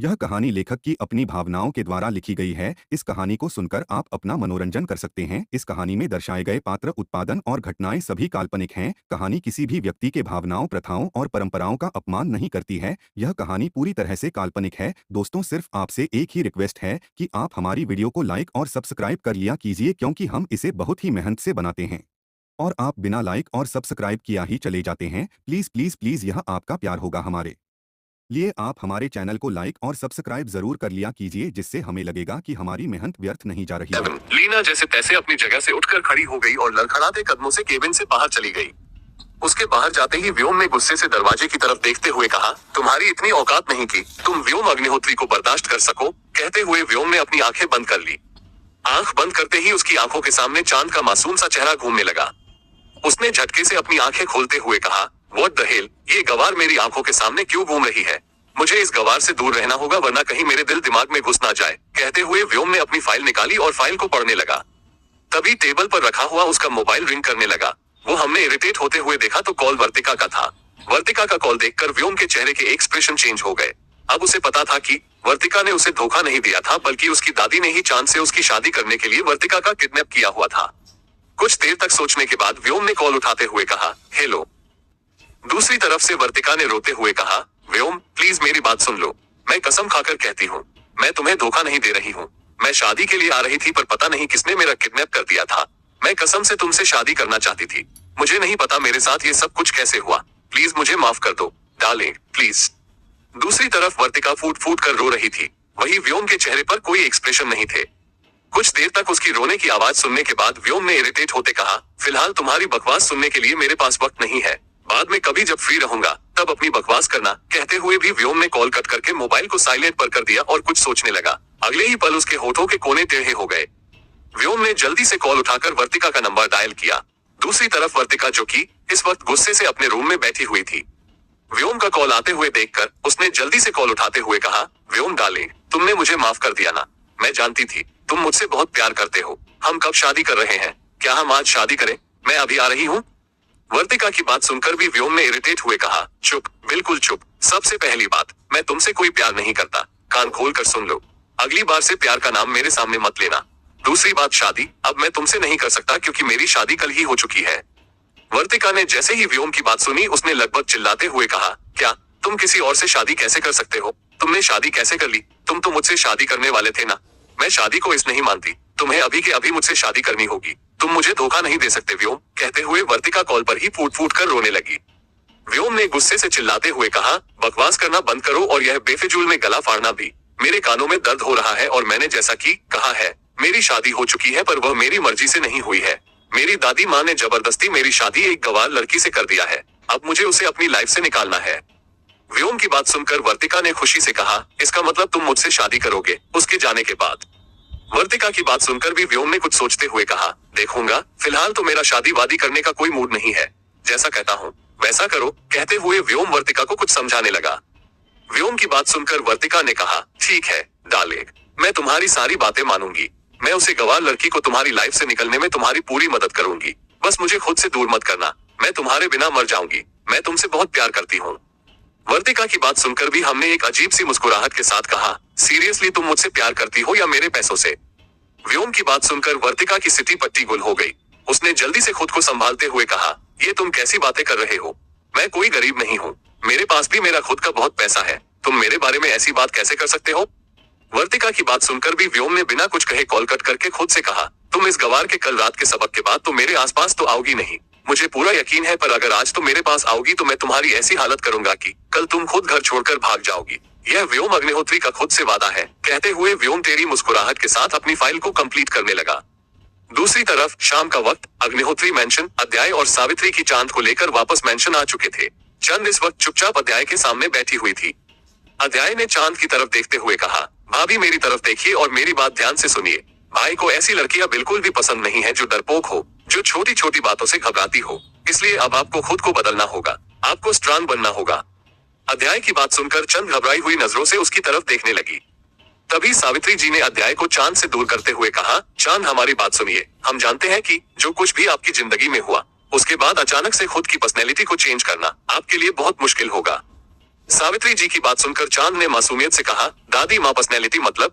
यह कहानी लेखक की अपनी भावनाओं के द्वारा लिखी गई है। इस कहानी को सुनकर आप अपना मनोरंजन कर सकते हैं। इस कहानी में दर्शाए गए पात्र, उत्पादन और घटनाएं सभी काल्पनिक हैं। कहानी किसी भी व्यक्ति के भावनाओं, प्रथाओं और परंपराओं का अपमान नहीं करती है। यह कहानी पूरी तरह से काल्पनिक है। दोस्तों, सिर्फ आपसे एक ही रिक्वेस्ट है कि आप हमारी वीडियो को लाइक और सब्सक्राइब कर लिया कीजिए, क्योंकि हम इसे बहुत ही मेहनत से बनाते हैं और आप बिना लाइक और सब्सक्राइब किया ही चले जाते हैं। प्लीज़ प्लीज़ प्लीज़, यह आपका प्यार होगा हमारे लिए। आप हमारे चैनल को लाइक और सब्सक्राइब जरूर कर लिया कीजिए, जिससे हमें लगेगा कि हमारी मेहनत व्यर्थ नहीं जा रही है। लीना जैसे तैसे अपनी जगह से उठकर खड़ी हो गई और लड़खड़ाते कदमों से केबिन से बाहर चली गई। उसके बाहर जाते ही व्योम ने गुस्से से दरवाजे की तरफ देखते हुए कहा, तुम्हारी इतनी औकात नहीं कि तुम व्योम अग्निहोत्री को बर्दाश्त कर सको। कहते हुए व्योम ने अपनी आंखें बंद कर ली। आंख बंद करते ही उसकी आंखों के सामने चांद का मासूम सा चेहरा घूमने लगा। उसने झटके से अपनी आंखें खोलते हुए कहा, व्हाट द हेल, ये गवार मेरी आंखों के सामने क्यों घूम रही है? मुझे इस गवार से दूर रहना होगा, वरना कहीं मेरे दिल दिमाग में घुस ना जाए। कहते हुए व्योम ने अपनी फाइल निकाली और फाइल को पढ़ने लगा। तभी टेबल पर रखा हुआ उसका मोबाइल रिंग करने लगा। वो हमने इरिटेट होते हुए देखा तो कॉल वर्तिका का था। वर्तिका का कॉल देखकर व्योम के चेहरे के एक्सप्रेशन चेंज हो गए। अब उसे पता था कि वर्तिका ने उसे धोखा नहीं दिया था, बल्कि उसकी दादी ने ही चांद से उसकी शादी करने के लिए वर्तिका का किडनैप किया हुआ था। कुछ देर तक सोचने के बाद व्योम ने कॉल उठाते हुए कहा, हेलो। दूसरी तरफ से वर्तिका ने रोते हुए कहा, व्योम प्लीज मेरी बात सुन लो। मैं कसम खाकर कहती हूँ, मैं तुम्हें धोखा नहीं दे रही हूँ। मैं शादी के लिए आ रही थी, पर पता नहीं किसने मेरा किडनैप कर दिया था। मैं कसम से तुमसे शादी करना चाहती थी। मुझे नहीं पता मेरे साथ ये सब कुछ कैसे हुआ। प्लीज मुझे माफ कर दो डार्लिंग, प्लीज। दूसरी तरफ वर्तिका फूट फूट कर रो रही थी। वही व्योम के चेहरे पर कोई एक्सप्रेशन नहीं थे। कुछ देर तक उसकी रोने की आवाज सुनने के बाद व्योम ने इरिटेट होते कहा, फिलहाल तुम्हारी बकवास सुनने के लिए मेरे पास वक्त नहीं है। बाद में कभी जब फ्री रहूंगा तब अपनी बकवास करना। कहते हुए भी व्योम ने कॉल कट करके मोबाइल को साइलेंट पर कर दिया और कुछ सोचने लगा। अगले ही पल उसके होठों के कोने टेढ़े हो गए। व्योम ने जल्दी से कॉल उठाकर वर्तिका का नंबर डायल किया। दूसरी तरफ वर्तिका, जो कि इस वक्त गुस्से से अपने रूम में बैठी हुई थी, व्योम का कॉल आते हुए देखकर उसने जल्दी से कॉल उठाते हुए कहा, व्योम डार्लिंग, तुमने मुझे माफ कर दिया ना। मैं जानती थी तुम मुझसे बहुत प्यार करते हो। हम कब शादी कर रहे हैं? क्या हम आज शादी करें? मैं अभी आ रही हूँ। वर्तिका की बात सुनकर भी व्योम ने इरिटेट हुए कहा, चुप, बिल्कुल चुप। सबसे पहली बात, मैं तुमसे कोई प्यार नहीं करता। कान खोल कर सुन लो, अगली बार से प्यार का नाम मेरे सामने मत लेना। दूसरी बात, शादी अब मैं तुमसे नहीं कर सकता, क्योंकि मेरी शादी कल ही हो चुकी है। वर्तिका ने जैसे ही व्योम की बात सुनी, उसने लगभग चिल्लाते हुए कहा, क्या तुम किसी और से शादी कैसे कर सकते हो? तुमने शादी कैसे कर ली? तुम तो मुझसे शादी करने वाले थे ना। मैं शादी को इस नहीं मानती। तुम्हें अभी के अभी मुझसे शादी करनी होगी। तुम मुझे धोखा नहीं दे सकते व्योम। कहते हुए वर्तिका कॉल पर ही फूट फूट कर रोने लगी। व्योम ने गुस्से से चिल्लाते हुए कहा, बकवास करना बंद करो और यह बेफिजूल में गला फाड़ना भी। मेरे कानों में दर्द हो रहा है और मैंने जैसा कि कहा है, मेरी शादी हो चुकी है, पर वह मेरी मर्जी से नहीं हुई है। मेरी दादी माँ ने जबरदस्ती मेरी शादी एक गवार लड़की से कर दिया है। अब मुझे उसे अपनी लाइफ से निकालना है। व्योम की बात सुनकर वर्तिका ने खुशी से कहा, इसका मतलब तुम मुझसे शादी करोगे उसके जाने के बाद? वर्तिका की बात सुनकर भी व्योम ने कुछ सोचते हुए कहा, देखूंगा, फिलहाल तो मेरा शादी वादी करने का कोई मूड नहीं है। जैसा कहता हूँ वैसा करो। कहते हुए व्योम वर्तिका को कुछ समझाने लगा। व्योम की बात सुनकर वर्तिका ने कहा, ठीक है डार्लिंग, मैं तुम्हारी सारी बातें मानूंगी। मैं उसे गवार लड़की को तुम्हारी लाइफ से निकलने में तुम्हारी पूरी मदद करूंगी। बस मुझे खुद से दूर मत करना। मैं तुम्हारे बिना मर जाऊंगी। मैं तुमसे बहुत प्यार करती हूँ। वर्तिका की बात सुनकर भी हमने एक अजीब सी मुस्कुराहट के साथ कहा, सीरियसली तुम मुझसे प्यार करती हो या मेरे पैसों से? व्योम की बात सुनकर वर्तिका की सिटी पट्टी गुल हो गई। उसने जल्दी से खुद को संभालते हुए कहा, ये तुम कैसी बातें कर रहे हो? मैं कोई गरीब नहीं हूँ। मेरे पास भी मेरा खुद का बहुत पैसा है। तुम मेरे बारे में ऐसी बात कैसे कर सकते हो? वर्तिका की बात सुनकर भी व्योम ने बिना कुछ कहे कॉल कट करके खुद से कहा, तुम इस गवार के कल रात के सबक के बाद तो मेरे आसपास तो आओगी नहीं। मुझे पूरा यकीन है, पर अगर आज तुम मेरे पास आओगी तो मैं तुम्हारी ऐसी हालत करूंगा कि कल तुम खुद घर छोड़कर भाग जाओगी। यह व्योम अग्निहोत्री का खुद से वादा है। कहते हुए व्योम तेरी मुस्कुराहट के साथ अपनी फाइल को कंप्लीट करने लगा। दूसरी तरफ शाम का वक्त, अग्निहोत्री मेंशन, अध्याय और सावित्री की चांद को लेकर वापस मेंशन आ चुके थे। चंद इस वक्त चुपचाप अध्याय के सामने बैठी हुई थी। अध्याय ने चांद की तरफ देखते हुए कहा, भाभी मेरी तरफ देखिए और मेरी बात ध्यान से सुनिए। भाई को ऐसी लड़कियां बिल्कुल भी पसंद नहीं है जो डरपोक हो, जो छोटी छोटी बातों से घबराती हो। इसलिए अब आपको खुद को बदलना होगा। आपको स्ट्रांग बनना होगा। अध्याय की बात सुनकर चंद घबराई हुई नजरों से उसकी तरफ देखने लगी। तभी सावित्री जी ने अध्याय को चांद से दूर करते हुए कहा, चांद हमारी बात सुनिए। हम जानते हैं कि जो कुछ भी आपकी जिंदगी में हुआ, उसके बाद अचानक से खुद की पर्सनैलिटी को चेंज करना आपके लिए बहुत मुश्किल होगा। सावित्री जी की बात सुनकर चांद ने मासूमियत से कहा, दादी माँ पर्सनैलिटी मतलब?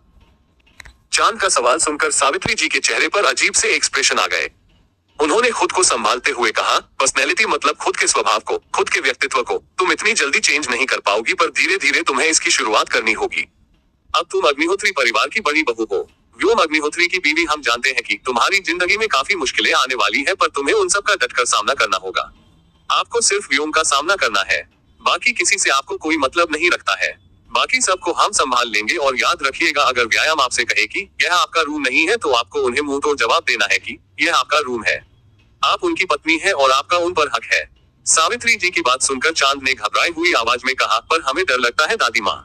चांद का सवाल सुनकर सावित्री जी के चेहरे पर अजीब से एक्सप्रेशन आ गए। उन्होंने खुद को संभालते हुए कहा, पर्सनैलिटी मतलब खुद के स्वभाव को, खुद के व्यक्तित्व को तुम इतनी जल्दी चेंज नहीं कर पाओगी, पर धीरे धीरे तुम्हें इसकी शुरुआत करनी होगी। अब तुम अग्निहोत्री परिवार की बड़ी बहू हो, व्योम अग्निहोत्री की बीवी। हम जानते हैं कि तुम्हारी जिंदगी में काफी मुश्किलें आने वाली है, पर तुम्हें उन सब का डटकर सामना करना होगा। आपको सिर्फ व्योम का सामना करना है, बाकी किसी से आपको कोई मतलब नहीं रखता है। बाकी सबको हम संभाल लेंगे। और याद रखिएगा, अगर व्यायाम आपसे कहे कि यह आपका रूम नहीं है, तो आपको उन्हें मुंह तोड़ जवाब देना है कि यह आपका रूम है। आप उनकी पत्नी है और आपका उन पर हक है। सावित्री जी की बात सुनकर चांद ने घबराई हुई आवाज में कहा, पर हमें डर लगता है दादी माँ।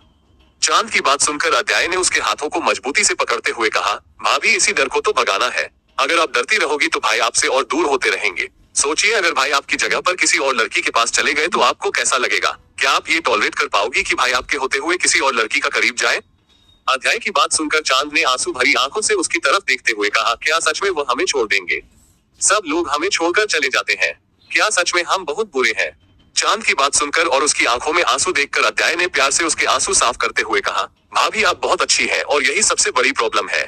चांद की बात सुनकर अध्याय ने उसके हाथों को मजबूती से पकड़ते हुए कहा, भाभी इसी डर को तो भगाना है। अगर आप डरती रहोगी तो भाई आपसे और दूर होते रहेंगे। सोचिए, अगर भाई आपकी जगह पर किसी और लड़की के पास चले गए तो आपको कैसा लगेगा? क्या आप ये टॉलरेट कर पाओगी कि भाई आपके होते हुए किसी और लड़की का करीब जाए? अध्याय की बात सुनकर चांद ने आंसू भरी आंखों से उसकी तरफ देखते हुए कहा, क्या सच में वो हमें छोड़ देंगे? सब लोग हमें छोड़कर चले जाते हैं। क्या सच में हम बहुत बुरे हैं? चांद की बात सुनकर और उसकी आंखों में आंसू देखकर अध्याय ने प्यार से उसके आंसू साफ करते हुए कहा, भाभी आप बहुत अच्छी हैं और यही सबसे बड़ी प्रॉब्लम है।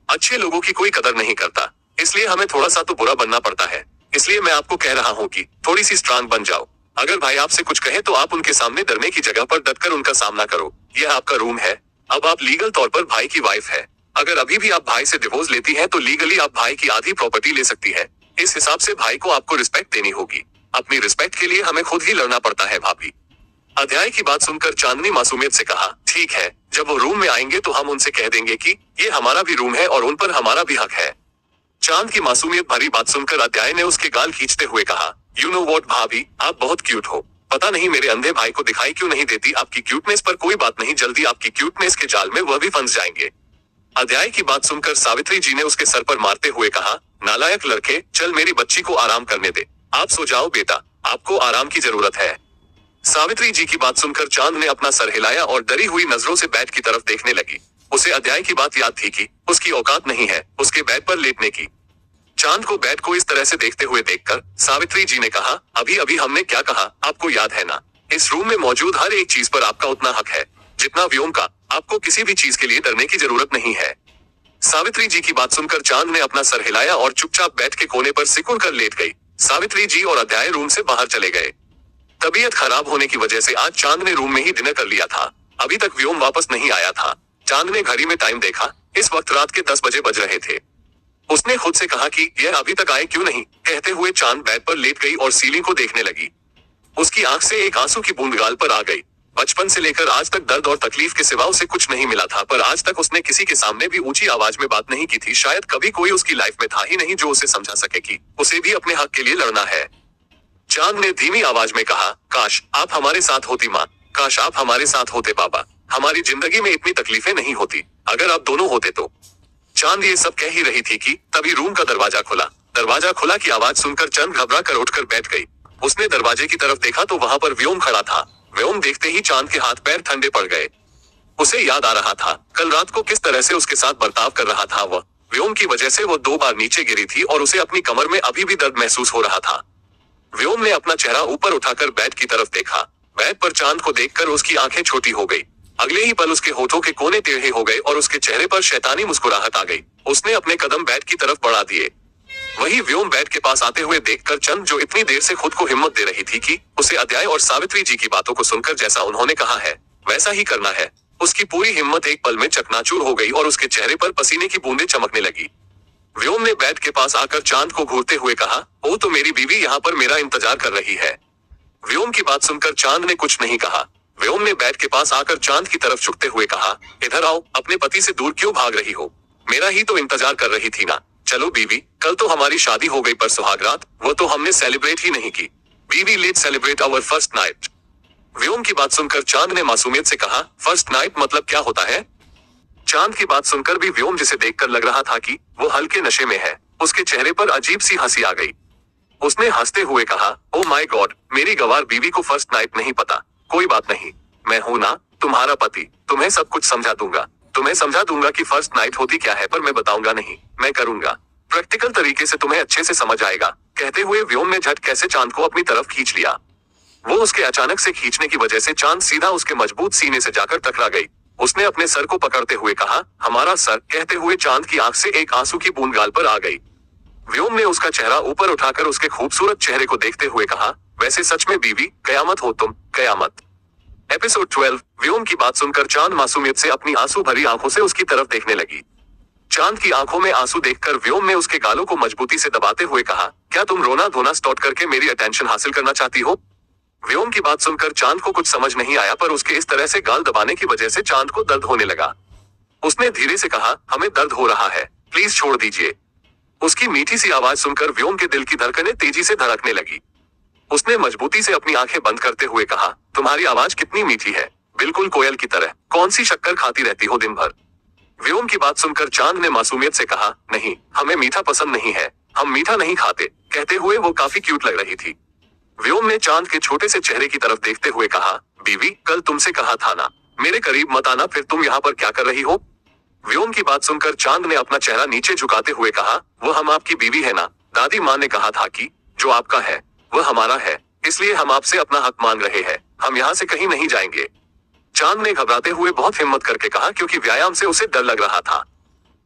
अच्छे लोगों की कोई कदर नहीं करता, इसलिए हमें थोड़ा सा तो बुरा बनना पड़ता है। इसलिए मैं आपको कह रहा हूँ कि थोड़ी सी स्ट्रांग बन जाओ। अगर भाई आपसे कुछ कहे तो आप उनके सामने डरने की जगह पर डटकर उनका सामना करो। यह आपका रूम है। अब आप लीगल तौर पर भाई की वाइफ है। अगर अभी भी आप भाई से डिवोर्स लेती हैं तो लीगली आप भाई की आधी प्रॉपर्टी ले सकती है। इस हिसाब से भाई को आपको रिस्पेक्ट देनी होगी। अपनी रिस्पेक्ट के लिए हमें खुद ही लड़ना पड़ता है भाभी। अध्याय की बात सुनकर चांदनी मासूमियत से कहा, ठीक है, जब वो रूम में आएंगे तो हम उनसे कह देंगे कि ये हमारा भी रूम है और उन पर हमारा भी हक है। चांद की मासूमियत भरी बात सुनकर अध्याय ने उसके गाल खींचते हुए कहा, यू नो वॉट भाभी, आप बहुत क्यूट हो। पता नहीं मेरे अंधे भाई को दिखाई क्यों नहीं देती आपकी क्यूटनेस, पर कोई बात नहीं, जल्दी आपकी क्यूटनेस के जाल में वह भी फंस जाएंगे। अध्याय की बात सुनकर सावित्री जी ने उसके सर पर मारते हुए कहा, नालायक लड़के, चल मेरी बच्ची को आराम करने दे। आप सो जाओ बेटा, आपको आराम की जरूरत है। सावित्री जी की बात सुनकर चांद ने अपना सर हिलाया और डरी हुई नजरों से बेड की तरफ देखने लगी। उसे अध्याय की बात याद थी कि उसकी औकात नहीं है उसके बेड पर लेटने की। चांद को बेड को इस तरह से देखते हुए देखकर सावित्री जी ने कहा, अभी अभी हमने क्या कहा आपको याद है ना? इस रूम में मौजूद हर एक चीज पर आपका उतना हक है जितना व्योम का। आपको किसी भी चीज के लिए डरने की जरूरत नहीं है। सावित्री जी की बात सुनकर चांद ने अपना सर हिलाया और चुपचाप बेड के कोने पर सिकुड़ कर लेट गई। सावित्री जी और अध्याय रूम से बाहर चले गए। तबीयत खराब होने की वजह से आज चांद ने रूम में ही डिनर कर लिया था। अभी तक व्योम वापस नहीं आया था। चांद ने घड़ी में टाइम देखा, इस वक्त रात के 10 बजे बज रहे थे। उसने खुद से कहा कि यह अभी तक आए क्यों नहीं। कहते हुए चांद बेड पर लेट गई और सीलिंग को देखने लगी। उसकी आंख से एक आंसू की बूंद गाल पर आ गई। बचपन से लेकर आज तक दर्द और तकलीफ के सिवा उसे कुछ नहीं मिला था, पर आज तक उसने किसी के सामने भी ऊंची आवाज में बात नहीं की थी। शायद कभी कोई उसकी लाइफ में था ही नहीं जो उसे समझा सके कि उसे भी अपने हक के लिए लड़ना है। चांद ने धीमी आवाज में कहा, काश आप हमारे साथ होती माँ, काश आप हमारे साथ होते पापा, हमारी जिंदगी में इतनी तकलीफें नहीं होती अगर आप दोनों होते तो। चांद ये सब कह ही रही थी कि तभी रूम का दरवाजा खुला। दरवाजा खुला की आवाज सुनकर चंद घबरा कर उठकर बैठ गई। उसने दरवाजे की तरफ देखा तो वहां पर व्योम खड़ा था। व्योम देखते ही चांद के हाथ पैर ठंडे पड़ गए। उसे याद आ रहा था कल रात को किस तरह से उसके साथ बर्ताव कर रहा था वह। व्योम की वजह से वो 2 बार नीचे गिरी थी और उसे अपनी कमर में अभी भी दर्द महसूस हो रहा था। व्योम ने अपना चेहरा ऊपर उठाकर बेड की तरफ देखा। बेड पर चांद को देखकर उसकी आंखें छोटी हो गई। अगले ही पल उसके होठों के कोने टेढ़े हो गए और उसके चेहरे पर शैतानी मुस्कुराहट आ गई। उसने अपने कदम बेड की तरफ बढ़ा दिए। वही व्योम बेड के पास आते हुए देखकर चंद, जो इतनी देर से खुद को हिम्मत दे रही थी कि उसे अध्याय और सावित्री जी की बातों को सुनकर जैसा उन्होंने कहा है वैसा ही करना है, उसकी पूरी हिम्मत एक पल में चकनाचूर हो गई और उसके चेहरे पर पसीने की बूंदें चमकने लगी। व्योम ने बेड के पास आकर चांद को घूरते हुए कहा, ओ तो मेरी बीवी यहाँ पर मेरा इंतजार कर रही है। व्योम की बात सुनकर चांद ने कुछ नहीं कहा। व्योम ने बेड के पास आकर चांद की तरफ झुकते हुए कहा, इधर आओ, अपने पति से दूर क्यों भाग रही हो? मेरा ही तो इंतजार कर रही थी ना। चलो बीवी, कल तो हमारी शादी हो गई पर सुहागरात वो तो हमने सेलिब्रेट ही नहीं की। बीवी let celebrate our first night. Vyom की बात सुनकर चांद ने मासूमियत से कहा, फर्स्ट नाइट मतलब क्या होता है? चांद की बात सुनकर भी व्योम जिसे देखकर लग रहा था कि वो हल्के नशे में है, उसके चेहरे पर अजीब सी हंसी आ गई। उसने हंसते हुए कहा, ओ माय गॉड, मेरी गवार बीवी को फर्स्ट नाइट नहीं पता। कोई बात नहीं, मैं हूं ना तुम्हारा पति, तुम्हें सब कुछ समझा दूंगा। तुम्हें समझा दूंगा कि फर्स्ट नाइट होती क्या है, पर मैं बताऊंगा नहीं, मैं करूंगा। प्रैक्टिकल तरीके से तुम्हें अच्छे से समझ आएगा। कहते हुए व्योम ने झट कैसे चांद को अपनी तरफ खींच लिया। वो उसके अचानक से खींचने की वजह से चांद सीधा उसके मजबूत सीने से जाकर टकरा गई। उसने अपने सर को पकड़ते हुए कहा, हमारा सर, कहते हुए चांद की आंख से एक आंसू की बूंद गाल पर आ गई। व्योम ने उसका चेहरा ऊपर उठाकर उसके खूबसूरत चेहरे को देखते हुए कहा, वैसे सच में बीवी, कयामत हो तुम, कयामत। एपिसोड 12। व्योम की बात सुनकर चांद मासूमियत से अपनी आंसू भरी आंखों से उसकी तरफ देखने लगी। चांद की आंखों में आंसू देखकर व्योम ने उसके गालों को मजबूती से दबाते हुए कहा, क्या तुम रोना धोना स्टॉप करके मेरी अटेंशन हासिल करना चाहती हो? व्योम की बात सुनकर चांद को कुछ समझ नहीं आया, पर उसके इस तरह से गाल दबाने की वजह से चांद को दर्द होने लगा। उसने धीरे से कहा, हमें दर्द हो रहा है, प्लीज छोड़ दीजिए। उसकी मीठी सी आवाज सुनकर व्योम के दिल की धड़कनें तेजी से धड़कने लगी। उसने मजबूती से अपनी आंखें बंद करते हुए कहा, तुम्हारी आवाज कितनी मीठी है, बिल्कुल कोयल की तरह। कौन सी शक्कर खाती रहती हो दिन भर? व्योम की बात सुनकर चांद ने मासूमियत से कहा, नहीं, हमें मीठा पसंद नहीं है, हम मीठा नहीं खाते। कहते हुए वो काफी क्यूट लग रही थी। व्योम ने चांद के छोटे से चेहरे की तरफ देखते हुए कहा, बीवी, कल तुमसे कहा था ना, मेरे करीब मत आना, फिर तुम यहाँ पर क्या कर रही हो? व्योम की बात सुनकर चांद ने अपना चेहरा नीचे झुकाते हुए कहा, वो हम आपकी बीवी है ना, दादी माँ ने कहा था कि जो आपका है वह हमारा है, इसलिए हम आपसे अपना हक मांग रहे हैं, हम यहाँ से कहीं नहीं जाएंगे। चांद ने घबराते हुए बहुत हिम्मत करके कहा, क्योंकि व्यायाम से उसे डर लग रहा था।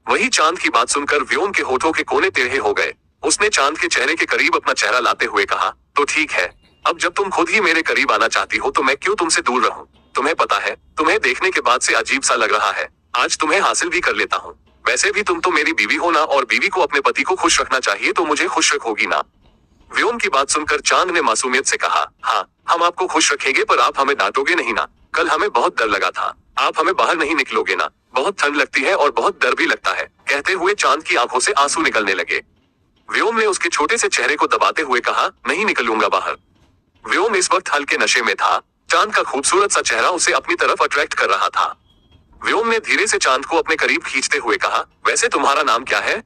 वही चांद की बात सुनकर व्योम के होठों के कोने टेढ़े हो गए। उसने चांद के चेहरे के करीब अपना चेहरा लाते हुए कहा, तो ठीक है, अब जब तुम खुद ही मेरे करीब आना चाहती हो तो मैं क्यों तुमसे दूर रहूं? तुम्हें पता है, तुम्हें देखने के बाद से अजीब सा लग रहा है, आज तुम्हें हासिल भी कर लेता हूँ। वैसे भी तुम तो मेरी बीवी हो ना, और बीवी को अपने पति को खुश रखना चाहिए, तो मुझे खुश रखोगी ना? व्योम की बात सुनकर चांद ने मासूमियत से कहा, हाँ, हम आपको खुश रखेंगे, पर आप हमें डांटोगे नहीं ना? कल हमें बहुत डर लगा था, आप हमें बाहर नहीं निकलोगे ना? बहुत ठंड लगती है और बहुत डर भी लगता है। कहते हुए चांद की आंखों से आंसू निकलने लगे। व्योम ने उसके छोटे से चेहरे को दबाते हुए कहा, नहीं निकलूंगा बाहर। व्योम इस वक्त हल्के नशे में था। चांद का खूबसूरत सा चेहरा उसे अपनी तरफ अट्रैक्ट कर रहा था। व्योम ने धीरे से चांद को अपने करीब खींचते हुए कहा, वैसे तुम्हारा नाम क्या है?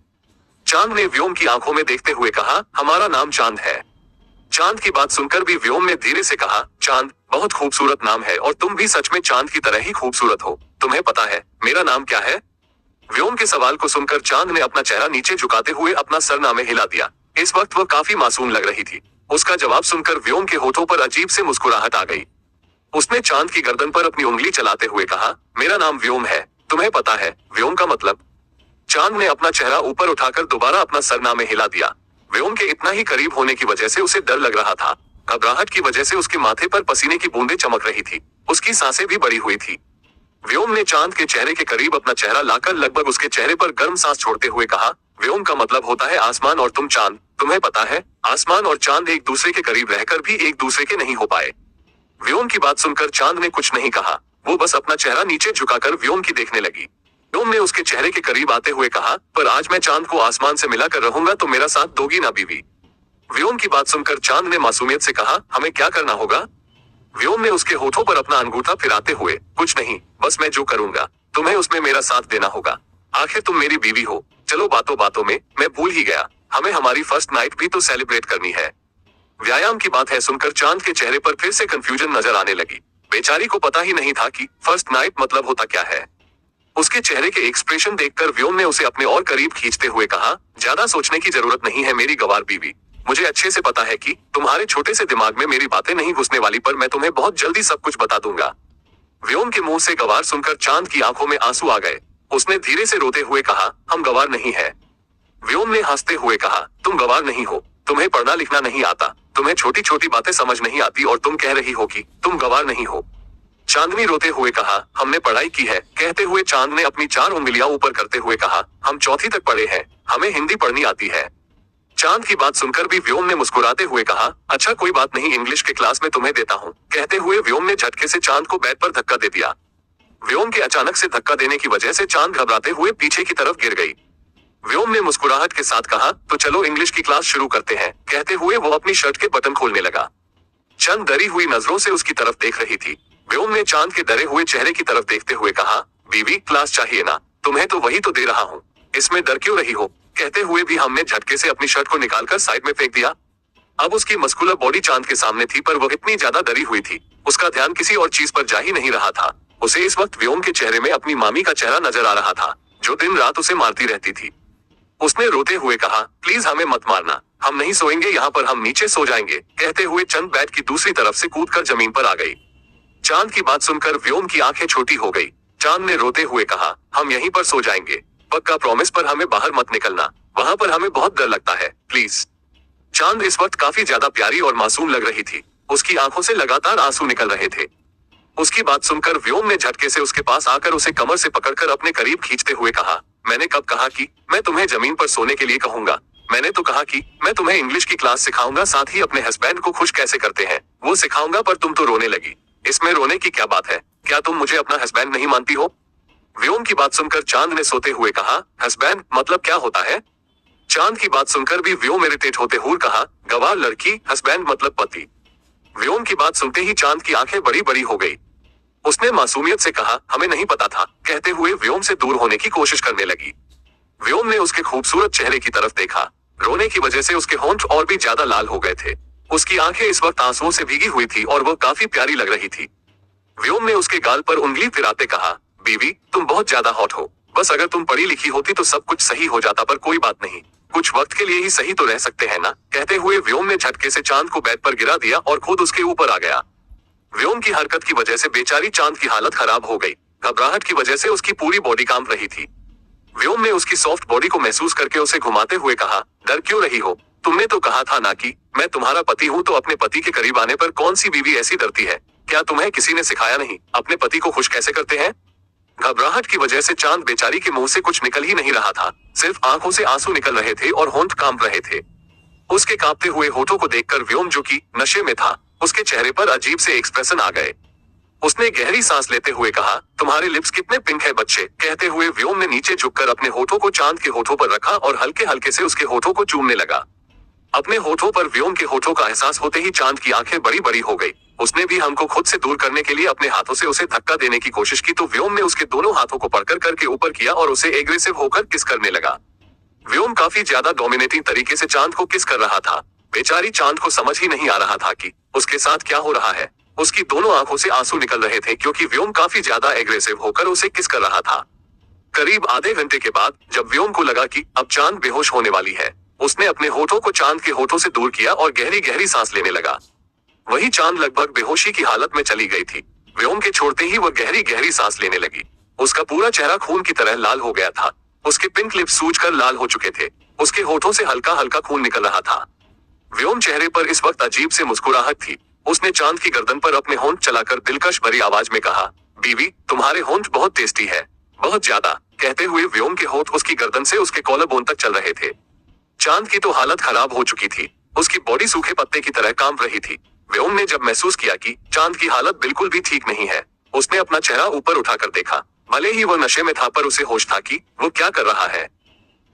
चांद ने व्योम की आंखों में देखते हुए कहा, हमारा नाम चांद है। चांद की बात सुनकर भी व्योम ने धीरे से कहा, चांद, बहुत खूबसूरत नाम है, और तुम भी सच में चांद की तरह ही खूबसूरत हो। तुम्हें पता है मेरा नाम क्या है? व्योम के सवाल को सुनकर चांद ने अपना चेहरा नीचे झुकाते हुए अपना सरनामे हिला दिया। इस वक्त वह काफी मासूम लग रही थी। उसका जवाब सुनकर व्योम के होठों पर अजीब से मुस्कुराहट आ गई। उसने चांद की गर्दन पर अपनी उंगली चलाते हुए कहा, मेरा नाम व्योम है, तुम्हें पता है व्योम का मतलब? चांद ने अपना चेहरा ऊपर उठाकर दोबारा अपना सरनामे हिला दिया। व्योम के इतना ही करीब होने की वजह से उसे डर लग रहा था। घबराहट की वजह से उसके माथे पर पसीने की बूंदें चमक रही थी। उसकी सांसें भी बड़ी हुई थी। व्योम ने चांद के चेहरे के करीब अपना चेहरा लाकर लगभग उसके चेहरे पर गर्म सांस छोड़ते हुए कहा, व्योम का मतलब होता है आसमान और तुम चांद। तुम्हें पता है, आसमान और चांद एक दूसरे के करीब रहकर भी एक दूसरे के नहीं हो पाए। व्योम की बात सुनकर चांद ने कुछ नहीं कहा। वो बस अपना चेहरा नीचे झुकाकर व्योम की देखने लगी। व्योम ने उसके चेहरे के करीब आते हुए कहा, पर आज मैं चांद को आसमान से मिलाकर रहूंगा, तो मेरा साथ दोगी ना बीवी? व्योम की बात सुनकर चांद ने मासूमियत से कहा, हमें क्या करना होगा? व्योम ने उसके होठों पर अपना अंगूठा फिराते हुए, कुछ नहीं, बस मैं जो करूंगा तुम्हें उसमें मेरा साथ देना होगा। आखिर तुम मेरी बीवी हो। चलो, बातों बातों में मैं भूल ही गया, हमें हमारी फर्स्ट नाइट भी तो सेलिब्रेट करनी है। व्यायाम की बात है सुनकर चांद के चेहरे पर फिर से कंफ्यूजन नजर आने लगी। बेचारी को पता ही नहीं था कि फर्स्ट नाइट मतलब होता क्या है। उसके चेहरे के एक्सप्रेशन देखकर व्योम ने उसे अपने और करीब खींचते हुए कहा, ज्यादा सोचने की जरूरत नहीं है मेरी गवार बीवी। मुझे अच्छे से पता है कि तुम्हारे छोटे से दिमाग में मेरी बातें नहीं घुसने वाली, पर मैं तुम्हें बहुत जल्दी सब कुछ बता दूंगा। व्योम के मुंह से गवार सुनकर चांद की आंखों में आंसू आ गए। उसने धीरे से रोते हुए कहा, हम गवार नहीं है। व्योम ने हंसते हुए कहा, तुम गवार नहीं हो, तुम्हें पढ़ना लिखना नहीं आता, तुम्हें छोटी छोटी बातें समझ नहीं आती, और तुम कह रही हो कि तुम गवार नहीं हो। चांदनी रोते हुए कहा, हमने पढ़ाई की है। कहते हुए चांद ने अपनी 4 उंगलियां ऊपर करते हुए कहा, हम चौथी तक पढ़े हैं, हमें हिंदी पढ़नी आती है। चांद की बात सुनकर भी व्योम ने मुस्कुराते हुए कहा, अच्छा कोई बात नहीं, इंग्लिश के क्लास में तुम्हें देता हूँ। कहते हुए व्योम ने झटके से चांद को बेड पर धक्का दे दिया। व्योम के अचानक से धक्का देने की वजह से चांद घबराते हुए पीछे की तरफ गिर गई। व्योम ने मुस्कुराहट के साथ कहा, तो चलो इंग्लिश की क्लास शुरू करते हैं। कहते हुए वो अपनी शर्ट के बटन खोलने लगा। चंद डरी हुई नजरों से उसकी तरफ देख रही थी। व्योम ने चांद के डरे हुए चेहरे की तरफ देखते हुए कहा, बीवी, क्लास चाहिए ना? तुम्हें तो वही तो दे रहा हूँ, इसमें डर क्यों रही हो? कहते हुए भी हमने झटके से अपनी शर्ट को निकालकर साइड में फेंक दिया। अब उसकी मस्कुलर बॉडी चांद के सामने थी, पर वो इतनी ज्यादा डरी हुई थी, उसका ध्यान किसी और चीज पर जा ही नहीं रहा था। उसे इस वक्त व्योम के चेहरे में अपनी मामी का चेहरा नजर आ रहा था, जो दिन रात उसे मारती रहती थी। उसने रोते हुए कहा, प्लीज हमें मत मारना, हम नहीं सोएंगे यहाँ पर, हम नीचे सो जाएंगे। कहते हुए चंद बेड की दूसरी तरफ से कूदकर जमीन पर आ गई। चांद की बात सुनकर व्योम की आंखें छोटी हो गई। चांद ने रोते हुए कहा, हम यहीं पर सो जाएंगे, पक्का प्रॉमिस, पर हमें बाहर मत निकलना, वहां पर हमें बहुत डर लगता है, प्लीज। चांद इस वक्त काफी ज्यादा प्यारी और मासूम लग रही थी। उसकी आंखों से लगातार आंसू निकल रहे थे। उसकी बात सुनकर व्योम ने झटके से उसके पास आकर उसे कमर से पकड़कर अपने करीब खींचते हुए कहा, मैंने कब कहा कि मैं तुम्हें जमीन पर सोने के लिए कहूंगा? मैंने तो कहा कि मैं तुम्हें इंग्लिश की क्लास सिखाऊंगा, साथ ही अपने हस्बैंड को खुश कैसे करते हैं वो सिखाऊंगा, पर तुम तो रोने लगी। इसमें रोने की क्या बात है? क्या तुम मुझे अपना हस्बैंड नहीं मानती हो? व्योम की बात सुनकर चांद ने सोते हुए कहा, हस्बैंड मतलब क्या होता है? चांद की बात सुनकर भी व्योम इरिटेट होते हुए कहा, गवार लड़की, हस्बैंड मतलब पति। व्योम की बात सुनते ही चांद की आंखें बड़ी बड़ी हो गई। उसने मासूमियत से कहा, हमें नहीं पता था, कहते हुए व्योम से दूर होने की कोशिश करने लगी। व्योम ने उसके खूबसूरत चेहरे की तरफ देखा। रोने की वजह से उसके होंठ और भी ज्यादा लाल हो गए थे। उसकी आंखें इस वक्त आंसुओं से भीगी हुई थी और वह काफी प्यारी लग रही थी। व्योम ने उसके गाल पर उंगली फिराते कहा, बीवी तुम बहुत ज्यादा हॉट हो, बस अगर तुम पढ़ी लिखी होती तो सब कुछ सही हो जाता, पर कोई बात नहीं, कुछ वक्त के लिए ही सही तो रह सकते हैं ना। कहते हुए व्योम ने झटके से चांद को बेड पर गिरा दिया और खुद उसके ऊपर आ गया। व्योम की हरकत की वजह से बेचारी चांद की हालत खराब हो गई। घबराहट की वजह से उसकी पूरी बॉडी कांप रही थी। व्योम ने उसकी सॉफ्ट बॉडी को महसूस करके उसे घुमाते हुए कहा, डर क्यों रही हो? तुमने तो कहा था ना कि मैं तुम्हारा पति हूँ, तो अपने पति के करीब आने पर कौन सी बीवी ऐसी डरती है? क्या तुम्हें किसी ने सिखाया नहीं अपने पति को खुश कैसे करते हैं? घबराहट की वजह से चांद बेचारी के मुंह से कुछ निकल ही नहीं रहा था, सिर्फ आंखों से आंसू निकल रहे थे और होंठ कांप रहे थे। उसके कांपते हुए होठों को देखकर व्योम, जो कि नशे में था, उसके चेहरे पर अजीब से एक्सप्रेशन आ गए। उसने गहरी सांस लेते हुए कहा, तुम्हारे लिप्स कितने पिंक है बच्चे। कहते हुए व्योम ने नीचे झुककर अपने होठों को चांद के होठों पर रखा और हल्के हल्के से उसके होठों को चूमने लगा। अपने होठों पर व्योम के होठों का एहसास होते ही चांद की आंखें बड़ी बड़ी हो गई। उसने भी हमको खुद से दूर करने के लिए अपने हाथों से उसे धक्का देने की कोशिश की, तो व्योम ने उसके दोनों हाथों को पकड़ करके ऊपर किया और उसे एग्रेसिव होकर किस करने लगा। व्योम काफी ज्यादा डोमिनेटिंग तरीके से चांद को किस कर रहा था। बेचारी चांद को समझ ही नहीं आ रहा था कि उसके साथ क्या हो रहा है। उसकी दोनों आंखों से आंसू निकल रहे थे क्योंकि व्योम काफी ज्यादा एग्रेसिव होकर उसे किस कर रहा था। करीब आधे घंटे के बाद जब व्योम को लगा कि अब चांद बेहोश होने वाली है, उसने अपने होठों को चांद के होठों से दूर किया और गहरी गहरी सांस लेने लगा। वही चांद लगभग बेहोशी की हालत में चली गई थी। व्योम के छोड़ते ही वह गहरी गहरी सांस लेने लगी। उसका पूरा चेहरा खून की तरह लाल हो गया था। उसके पिंक लिप्स सूजकर लाल हो चुके थे। उसके होठों से हल्का हल्का खून निकल रहा था। व्योम चेहरे पर इस वक्त अजीब से मुस्कुराहट थी। उसने चांद की गर्दन पर अपने होंठ चलाकर दिलकश भरी आवाज में कहा, बीवी तुम्हारे होंठ बहुत टेस्टी है, बहुत ज्यादा। कहते हुए व्योम के होंठ उसकी गर्दन से उसके कॉलर बोन तक चल रहे थे। चांद की तो हालत खराब हो चुकी थी। उसकी बॉडी सूखे पत्ते की तरह कांप रही थी। व्योम ने जब महसूस किया कि चांद की हालत बिल्कुल भी ठीक नहीं है, उसने अपना चेहरा ऊपर उठाकर देखा। भले ही वह नशे में था, पर उसे होश था कि वो क्या कर रहा है।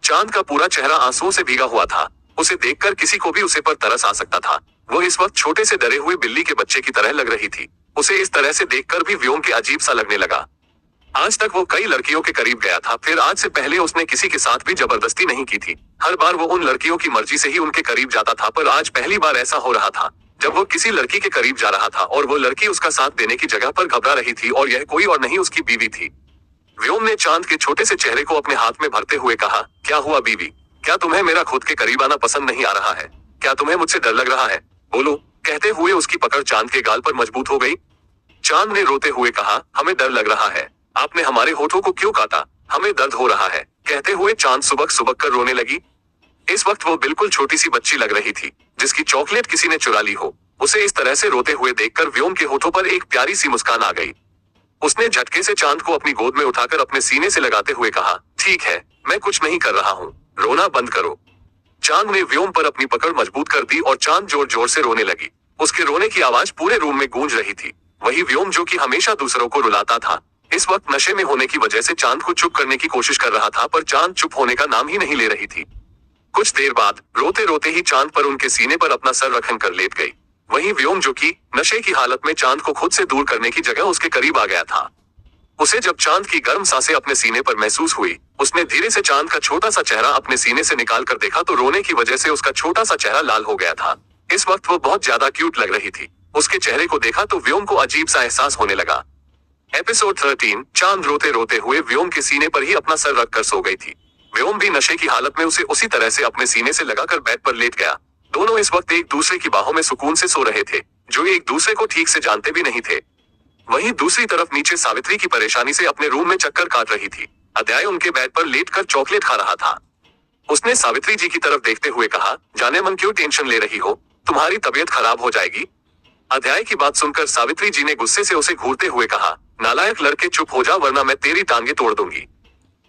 चांद का पूरा चेहरा आंसुओं से भीगा हुआ था। उसे देखकर किसी को भी उसे पर तरस आ सकता था। वो इस वक्त छोटे से डरे हुए बिल्ली के बच्चे की तरह लग रही थी। उसे इस तरह से देखकर भी व्योम के अजीब सा लगने लगा। आज तक वो कई लड़कियों के करीब गया था, फिर आज से पहले उसने किसी के साथ भी जबरदस्ती नहीं की थी। हर बार वो उन लड़कियों की मर्जी से ही उनके करीब जाता था, पर आज पहली बार ऐसा हो रहा था जब वो किसी लड़की के करीब जा रहा था और वो लड़की उसका साथ देने की जगह पर घबरा रही थी, और यह कोई और नहीं उसकी बीवी थी। व्योम ने चांद के छोटे से चेहरे को अपने हाथ में भरते हुए कहा, क्या हुआ बीवी? क्या तुम्हें मेरा खुद के करीब आना पसंद नहीं आ रहा है? क्या तुम्हें मुझसे डर लग रहा है? बोलो। कहते हुए उसकी पकड़ चांद के गाल पर मजबूत हो गई। चांद ने रोते हुए कहा, हमें डर लग रहा है। आपने हमारे होठों को क्यों काटा? हमें दर्द हो रहा है। कहते हुए चांद सुबक सुबक कर रोने लगी। इस वक्त वो बिल्कुल छोटी सी बच्ची लग रही थी, जिसकी चॉकलेट किसी ने चुरा ली हो। उसे इस तरह से रोते हुए देखकर व्योम के होठों पर एक प्यारी सी मुस्कान आ गई। उसने झटके से चांद को अपनी गोद में उठाकर अपने सीने से लगाते हुए कहा, ठीक है, मैं कुछ नहीं कर रहा हूँ, रोना बंद करो। चांद ने व्योम पर अपनी पकड़ मजबूत कर दी और चांद जोर जोर से रोने लगी। उसके रोने की आवाज पूरे रूम में गूंज रही थी। वही व्योम जो कि हमेशा दूसरों को रुलाता था, इस वक्त नशे में होने की वजह से चांद को चुप करने की कोशिश कर रहा था, पर चांद चुप होने का नाम ही नहीं ले रही थी। कुछ देर बाद रोते रोते ही चांद पर उनके सीने पर अपना सर रखन कर लेट गई। वही व्योम जो कि नशे की हालत में चांद को खुद से दूर करने की जगह उसके करीब आ गया था। उसे जब चांद की गर्म सांसें अपने सीने पर महसूस हुई, उसने धीरे से चांद का छोटा सा चेहरा अपने सीने से निकाल कर देखा, तो रोने की वजह से उसका छोटा सा चेहरा लाल हो गया था। इस वक्त वो बहुत ज्यादा क्यूट लग रही थी। उसके चेहरे को देखा तो व्योम को अजीब सा एहसास होने लगा। एपिसोड 13। चांद रोते रोते हुए व्योम के सीने पर ही अपना सर रखकर सो गई थी। व्योम भी नशे की हालत में उसे उसी तरह से अपने सीने से लगाकर बेड पर लेट गया। दोनों इस वक्त एक दूसरे की बाहों में सुकून से सो रहे थे, जो एक दूसरे को ठीक से जानते भी नहीं थे। वहीं दूसरी तरफ नीचे सावित्री की परेशानी से अपने रूम में चक्कर काट रही थी। अध्याय उनके बेड पर लेटकर चॉकलेट खा रहा था। उसने सावित्री जी की तरफ देखते हुए कहा, जाने मन क्यों टेंशन ले रही हो, तुम्हारी तबीयत खराब हो जाएगी। अध्याय की बात सुनकर सावित्री जी ने गुस्से से उसे घूरते हुए कहा, नालायक लड़के चुप हो जा वरना मैं तेरी टांगे तोड़ दूंगी।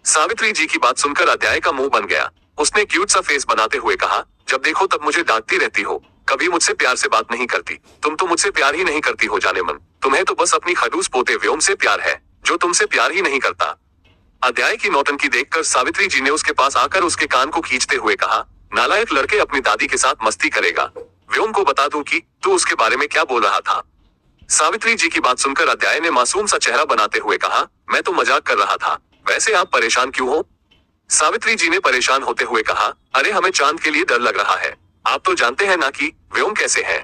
सावित्री जी की बात सुनकर अध्याय का मुंह बन गया। उसने क्यूट सा फेस बनाते हुए कहा, जब देखो तब मुझे डांटती रहती हो, कभी मुझसे प्यार से बात नहीं करती। तुम तो मुझसे प्यार ही नहीं करती हो जाने मन, तुम्हें तो बस अपनी खडूस पोते व्योम से प्यार है, जो तुमसे प्यार ही नहीं करता। अध्याय की नौटंकी देखकर सावित्री जी ने उसके पास आकर उसके कान को खींचते हुए कहा, नालायक लड़के अपनी दादी के साथ मस्ती करेगा। व्योम को बता दूं कि तू उसके बारे में क्या बोल रहा था। सावित्री जी की बात सुनकर अध्याय ने मासूम सा चेहरा बनाते हुए कहा, मैं तो मजाक कर रहा था, वैसे आप परेशान क्यों हो। सावित्री जी ने परेशान होते हुए कहा, अरे हमें चांद के लिए डर लग रहा है। आप तो जानते हैं ना कि व्योम कैसे है।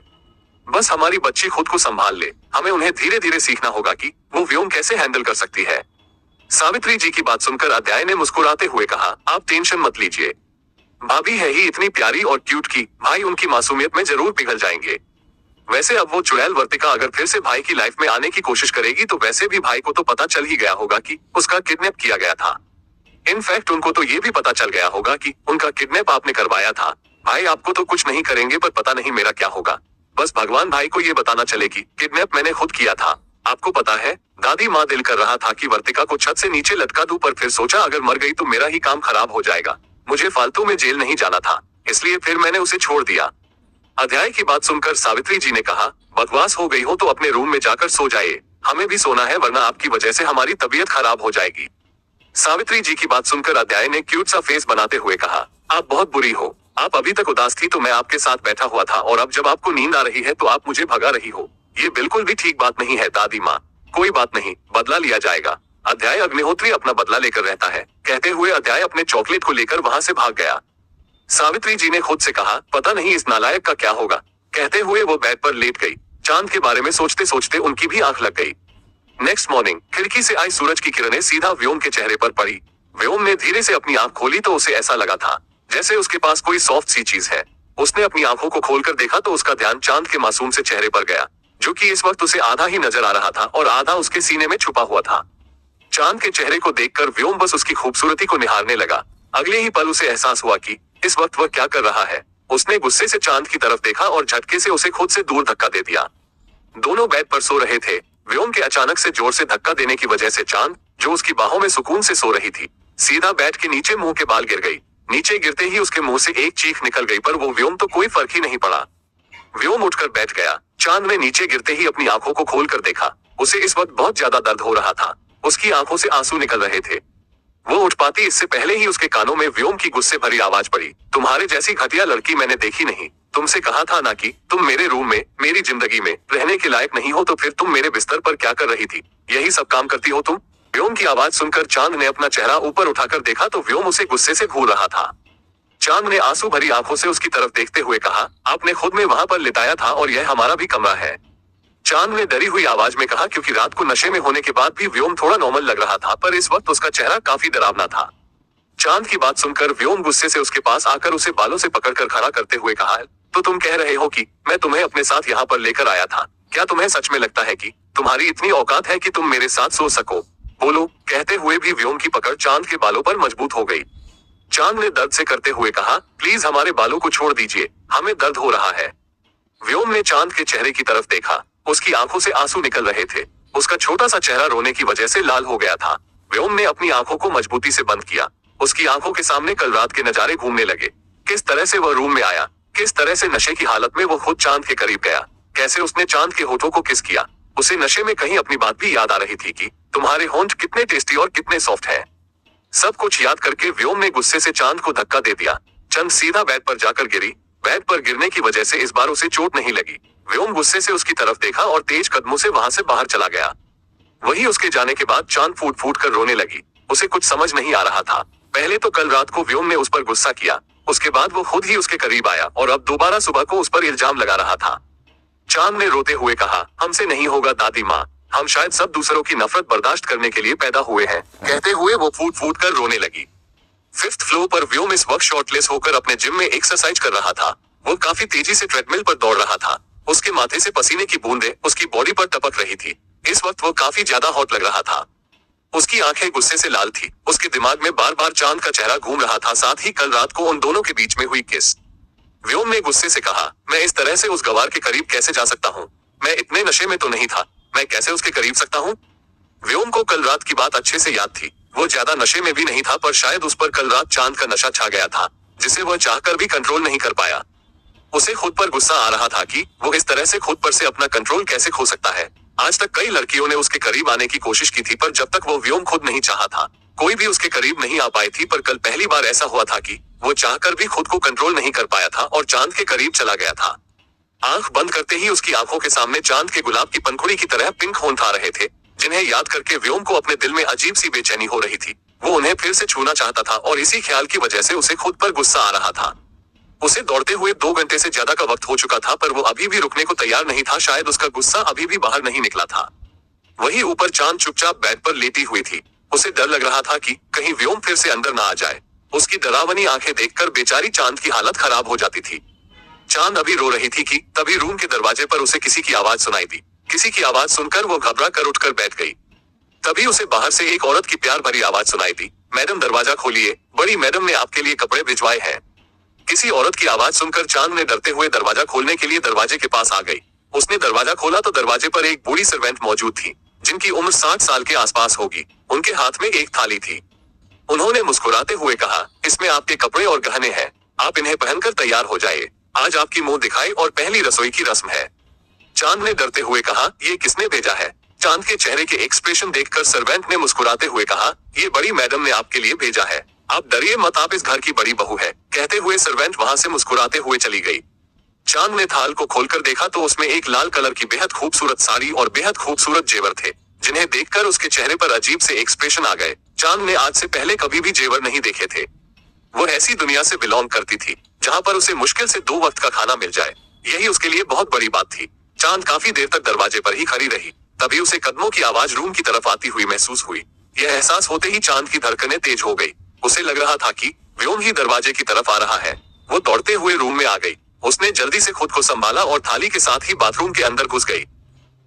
बस हमारी बच्ची खुद को संभाल ले, हमें उन्हें धीरे धीरे सीखना होगा कि वो व्योम कैसे हैंडल कर सकती है। सावित्री जी की बात सुनकर अध्याय ने मुस्कुराते हुए कहा, आप टेंशन मत लीजिए, भाभी है ही इतनी प्यारी और क्यूट की भाई उनकी मासूमियत में जरूर पिघल जाएंगे। वैसे अब वो चुड़ैल वर्तिका अगर फिर से भाई की लाइफ में आने की कोशिश करेगी तो वैसे भी भाई को तो पता चल ही गया होगा कि उसका किडनैप किया गया था। इनफैक्ट उनको तो ये भी पता चल गया होगा कि उनका किडनैप आपने करवाया था। भाई आपको तो कुछ नहीं करेंगे, पर पता नहीं मेरा क्या होगा। बस भगवान भाई को ये बताना चले कि किडनैप मैंने खुद किया था। आपको पता है, दादी माँ दिल कर रहा था कि वर्तिका को छत से नीचे लटका दूं, पर फिर सोचा अगर मर गई तो मेरा ही काम खराब हो जाएगा। मुझे फालतू में जेल नहीं जाना था, इसलिए फिर मैंने उसे छोड़ दिया। अध्याय की बात सुनकर सावित्री जी ने कहा, बकवास हो गई हो तो अपने रूम में जाकर सो जाइए, हमें भी सोना है वरना आपकी वजह से हमारी तबीयत खराब हो जाएगी। सावित्री जी की बात सुनकर अध्याय ने क्यूट सा फेस बनाते हुए कहा, आप बहुत बुरी हो। आप अभी तक उदास थी तो मैं आपके साथ बैठा हुआ था, और अब जब आपको नींद आ रही है तो आप मुझे भगा रही हो। ये बिल्कुल भी ठीक बात नहीं है दादी माँ। कोई बात नहीं, बदला लिया जाएगा। अध्याय अग्निहोत्री अपना बदला लेकर रहता है, कहते हुए अध्याय अपने चॉकलेट को लेकर वहां से भाग गया। सावित्री जी ने खुद से कहा, पता नहीं इस नालायक का क्या होगा। कहते हुए वो बेड पर लेट गई। चांद के बारे में सोचते सोचते उनकी भी आंख लग गई। नेक्स्ट मॉर्निंग खिड़की से आई सूरज की किरणें सीधा व्योम के चेहरे पर पड़ी। व्योम ने धीरे से अपनी आंख खोली तो उसे ऐसा लगा था जैसे उसके पास कोई सॉफ्ट सी चीज है। उसने अपनी आंखों को खोलकर देखा तो उसका ध्यान चांद के मासूम से चेहरे पर गया, जो कि इस वक्त उसे आधा ही नजर आ रहा था और आधा उसके सीने में छुपा हुआ था। चांद के चेहरे को देखकर व्योम बस उसकी खूबसूरती को निहारने लगा। अगले ही पल उसे एहसास हुआ कि इस वक्त वह क्या कर रहा है। उसने गुस्से से चांद की तरफ देखा और झटके से उसे खुद से दूर धक्का दे दिया। दोनों बेड पर सो रहे थे। व्योम के अचानक से जोर से धक्का देने की वजह से चांद, जो उसकी बाहों में सुकून से सो रही थी, सीधा बेड के नीचे मुंह के बाल गिर गई। नीचे गिरते ही उसके मुंह से एक चीख निकल गई, पर वो व्योम तो कोई फर्क ही नहीं पड़ा। व्योम उठकर बैठ गया। चांद ने नीचे गिरते ही अपनी आंखों को खोलकर देखा। उसे इस वक्त बहुत ज्यादा दर्द हो रहा था। उसकी आंखों से आंसू निकल रहे थे। वो उठ पाती इससे पहले ही उसके कानों में व्योम की गुस्से भरी आवाज पड़ी, तुम्हारे जैसी घटिया लड़की मैंने देखी नहीं। तुमसे कहा था ना कि तुम मेरे रूम में, मेरी जिंदगी में रहने के लायक नहीं हो, तो फिर तुम मेरे बिस्तर पर क्या कर रही थी? यही सब काम करती हो तुम? व्योम की आवाज सुनकर चांद ने अपना चेहरा ऊपर उठाकर देखा तो व्योम उसे गुस्से से घूर रहा था। चांद ने आंसू भरी आंखों से उसकी तरफ देखते हुए कहा, आपने खुद में वहां पर लिटाया था और यह हमारा भी कमरा है। चांद ने डरी हुई आवाज में कहा, क्योंकि रात को नशे में होने के बाद भी व्योम थोड़ा नॉर्मल लग रहा था, पर इस वक्त उसका चेहरा काफी डरावना था। चांद की बात सुनकर व्योम गुस्से से उसके पास आकर उसे बालों से पकड़कर खड़ा करते हुए कहा, तो तुम कह रहे हो कि मैं तुम्हें अपने साथ यहाँ पर लेकर आया था? क्या तुम्हें सच में लगता है कि तुम्हारी इतनी औकात है कि तुम मेरे साथ सो सको? बोलो। कहते हुए भी व्योम की पकड़ चांद के बालों पर मजबूत हो गई। चांद ने दर्द से करते हुए कहा, प्लीज हमारे बालों को छोड़ दीजिए, हमें दर्द हो रहा है। व्योम ने चांद के चेहरे की तरफ देखा। उसकी आंखों से आंसू निकल रहे थे। उसका छोटा सा चेहरा रोने की वजह से लाल हो गया था। व्योम ने अपनी आंखों को मजबूती से बंद किया। उसकी आंखों के सामने कल रात के नजारे घूमने लगे। किस तरह से वह रूम में आया, किस तरह से नशे की हालत में वो खुद चांद के करीब गया, कैसे उसने चांद के होठों को किस किया। उसे नशे में कहीं अपनी बात भी याद आ रही थी कि तुम्हारे होंठ कितने टेस्टी और कितने सॉफ्ट हैं। सब कुछ याद करके व्योम ने गुस्से से चांद को धक्का दे दिया। चंद सीधा बेड पर जाकर गिरी। बेड पर गिरने की वजह से इस बार उसे चोट नहीं लगी। व्योम गुस्से से उसकी तरफ देखा और तेज कदमों से वहां से बाहर चला गया। वही उसके जाने के बाद चांद फूट फूट कर रोने लगी। उसे कुछ समझ नहीं आ रहा था। पहले तो कल रात को व्योम ने उस पर गुस्सा किया, उसके बाद वो खुद ही उसके करीब आया और अब दोबारा सुबह को उस पर इल्जाम लगा रहा था। चांद ने रोते हुए कहा, हमसे नहीं होगा दादी माँ, हम शायद सब दूसरों की नफरत बर्दाश्त करने के लिए पैदा हुए हैं। कहते हुए वो फूट फूट कर रोने लगी। 5th फ्लोर पर व्योम इस वक्त शॉर्टलेस होकर अपने जिम में एक्सरसाइज कर रहा था। वो काफी तेजी से ट्रेडमिल पर दौड़ रहा था। उसके माथे से पसीने की बूंदें उसकी बॉडी पर टपक रही थी। इस वक्त वो काफी ज्यादा हॉट लग रहा था। उसकी आंखें गुस्से से लाल थी। उसके दिमाग में बार बार चांद का चेहरा घूम रहा था, साथ ही कल रात को उन दोनों के बीच में हुई किस। व्योम ने गुस्से से कहा, मैं इस तरह से उस गवार के करीब कैसे जा सकता हूँ? मैं इतने नशे में तो नहीं था, मैं कैसे उसके करीब सकता हूँ? व्योम को कल रात की बात अच्छे से याद थी। वो ज्यादा नशे में भी नहीं था, पर शायद उस पर कल रात चांद का नशा छा गया था, जिसे वह चाहकर भी कंट्रोल नहीं कर पाया। उसे खुद पर गुस्सा आ रहा था कि वो इस तरह से खुद पर से अपना कंट्रोल कैसे खो सकता है। आज तक कई लड़कियों ने उसके करीब आने की कोशिश की थी, पर जब तक वो व्योम खुद नहीं चाहा था, कोई भी उसके करीब नहीं आ पाई थी। पर कल पहली बार ऐसा हुआ था कि वो चाहकर भी खुद को कंट्रोल नहीं कर पाया था और चांद के करीब चला गया था। आंख बंद करते ही उसकी आंखों के सामने चांद के गुलाब की पंखुड़ी की तरह पिंक होंठ आ रहे थे, जिन्हें याद करके व्योम को अपने दिल में अजीब सी बेचैनी हो रही थी। वो उन्हें फिर से छूना चाहता था और इसी ख्याल की वजह से उसे खुद पर गुस्सा आ रहा था। उसे दौड़ते हुए 2 घंटे से ज्यादा का वक्त हो चुका था, पर वो अभी भी रुकने को तैयार नहीं था। शायद उसका गुस्सा अभी भी बाहर नहीं निकला था। वहीं ऊपर चांद चुपचाप बेड पर लेटी हुई थी। उसे डर लग रहा था कि कहीं व्योम फिर से अंदर ना आ जाए। उसकी डरावनी आंखें देखकर बेचारी चांद की हालत खराब हो जाती थी। चांद अभी रो रही थी कि तभी रूम के दरवाजे पर उसे किसी की आवाज सुनाई दी। किसी की आवाज सुनकर वो घबरा कर उठकर बैठ गई। तभी उसे बाहर से एक औरत की प्यार भरी आवाज सुनाई दी, मैडम दरवाजा खोलिए, बड़ी मैडम ने आपके लिए कपड़े भिजवाए हैं। किसी औरत की आवाज सुनकर चांद ने डरते हुए दरवाजा खोलने के लिए दरवाजे के पास आ गई। उसने दरवाजा खोला तो दरवाजे पर एक बूढ़ी सर्वेंट मौजूद थी, जिनकी उम्र 60 साल के आसपास होगी। उनके हाथ में एक थाली थी। उन्होंने मुस्कुराते हुए कहा, इसमें आपके कपड़े और गहने हैं, आप इन्हें पहनकर तैयार हो जाइए। आज आपकी मुंह दिखाई और पहली रसोई की रस्म है। चांद ने डरते हुए कहा, ये किसने भेजा है? चांद के चेहरे के एक्सप्रेशन देखकर सर्वेंट ने मुस्कुराते हुए कहा, ये बड़ी मैडम ने आपके लिए भेजा है, आप डरिए मत, आप इस घर की बड़ी बहू है। कहते हुए सर्वेंट वहां से मुस्कुराते हुए चली गई। चांद ने थाल को खोलकर देखा तो उसमें एक लाल कलर की बेहद खूबसूरत साड़ी और बेहद खूबसूरत जेवर थे, जिन्हें देखकर उसके चेहरे पर अजीब से एक्सप्रेशन आ गए। चांद ने आज से पहले कभी भी जेवर नहीं देखे थे। वो ऐसी दुनिया से बिलोंग करती थी जहां पर उसे मुश्किल से 2 वक्त का खाना मिल जाए, यही उसके लिए बहुत बड़ी बात थी। चांद काफी देर तक दरवाजे पर ही खड़ी रही। तभी उसे कदमों की आवाज रूम की तरफ आती हुई महसूस हुई। यह एहसास होते ही चांद की धड़कनें तेज हो गई। उसे लग रहा था कि व्योम ही दरवाजे की तरफ आ रहा है। वो दौड़ते हुए रूम में आ गई। उसने जल्दी से खुद को संभाला और थाली के साथ ही बाथरूम के अंदर घुस गई।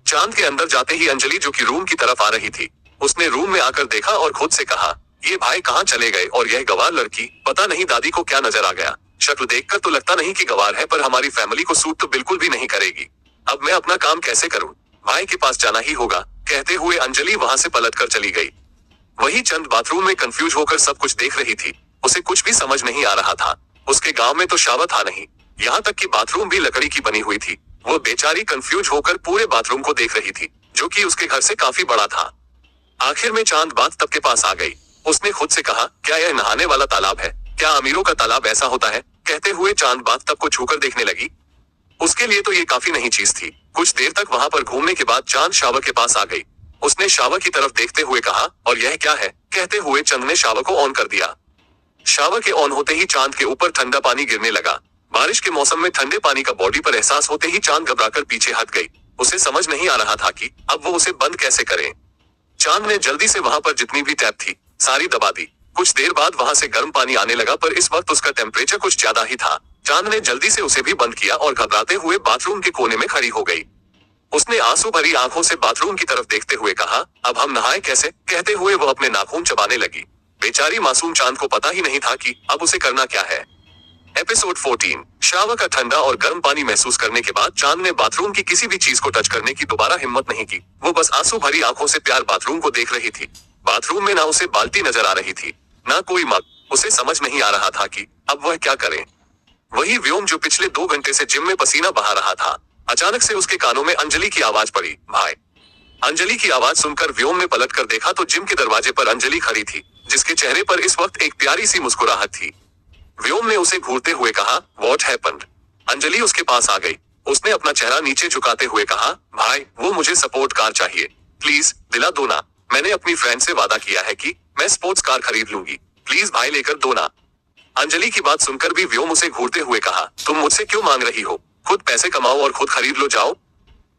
चांद के अंदर जाते ही अंजलि, जो कि रूम की तरफ आ रही थी, उसने रूम में आकर देखा और खुद से कहा, ये भाई कहाँ चले गए? और यह गवार लड़की, पता नहीं दादी को क्या नजर आ गया। शक्ल देखकर तो लगता नहीं कि गवार है, पर हमारी फैमिली को सूट तो बिल्कुल भी नहीं करेगी। अब मैं अपना काम कैसे करूं? भाई के पास जाना ही होगा। कहते हुए अंजलि वहां से पलटकर चली गई। वही चंद बाथरूम में कंफ्यूज होकर सब कुछ देख रही थी। उसे कुछ भी समझ नहीं आ रहा था। उसके गांव में तो शावर था नहीं, यहाँ तक कि बाथरूम भी लकड़ी की बनी हुई थी। वो बेचारी कंफ्यूज होकर पूरे बाथरूम को देख रही थी, जो कि उसके घर से काफी बड़ा था। आखिर में चांद बाथ टब के पास आ गई। उसने खुद से कहा, क्या यह नहाने वाला तालाब है? क्या अमीरों का तालाब ऐसा होता है? कहते हुए चांद बाथ टब को छूकर देखने लगी। उसके लिए तो ये काफी नई चीज थी। कुछ देर तक वहां पर घूमने के बाद चांद शावर के पास आ गई। उसने शावर की तरफ देखते हुए कहा, और यह क्या है? कहते हुए चंद ने शावर को ऑन कर दिया। शावर के ऑन होते ही चांद के ऊपर ठंडा पानी गिरने लगा। बारिश के मौसम में ठंडे पानी का बॉडी पर एहसास होते ही चांद घबराकर पीछे हट गई। उसे समझ नहीं आ रहा था कि अब वो उसे बंद कैसे करे। चांद ने जल्दी से वहां पर जितनी भी टैप थी सारी दबा दी। कुछ देर बाद वहां से गर्म पानी आने लगा, पर इस वक्त उसका टेम्परेचर कुछ ज्यादा ही था। चांद ने जल्दी से उसे भी बंद किया और घबराते हुए बाथरूम के कोने में खड़ी हो गई। उसने आंसू भरी आंखों से बाथरूम की तरफ देखते हुए कहा, अब हम नहाए कैसे? कहते हुए वो अपने नाखून चबाने लगी। बेचारी मासूम चांद को पता ही नहीं था कि अब उसे करना क्या है। एपिसोड 14। शावर का ठंडा और गर्म पानी महसूस करने के बाद चांद ने बाथरूम की किसी भी चीज को टच करने की दोबारा हिम्मत नहीं की। वो बस आंसू भरी आंखों से प्यार बाथरूम को देख रही थी। बाथरूम में ना उसे बाल्टी नजर आ रही थी, ना कोई मग। उसे समझ नहीं आ रहा था कि अब वह क्या करे। वही व्योम, जो पिछले 2 घंटे से जिम में पसीना बहा रहा था, अचानक से उसके कानों में अंजलि की आवाज पड़ी, भाई। अंजलि की आवाज सुनकर व्योम ने पलट कर देखा तो जिम के दरवाजे पर अंजलि खड़ी थी, जिसके चेहरे पर इस वक्त एक प्यारी सी मुस्कुराहट थी। व्योम ने उसे घूरते हुए कहा, व्हाट हैपेंड? अंजलि उसके पास आ गई। उसने अपना चेहरा नीचे झुकाते हुए कहा, भाई वो मुझे सपोर्ट कार चाहिए, प्लीज दिला दो ना। मैंने अपनी फ्रेंड से वादा किया है कि मैं स्पोर्ट्स कार खरीद लूंगी, प्लीज भाई लेकर दो ना। अंजलि की बात सुनकर भी व्योम उसे घूरते हुए कहा, तुम मुझसे क्यों मांग रही हो? खुद पैसे कमाओ और खुद खरीद लो, जाओ।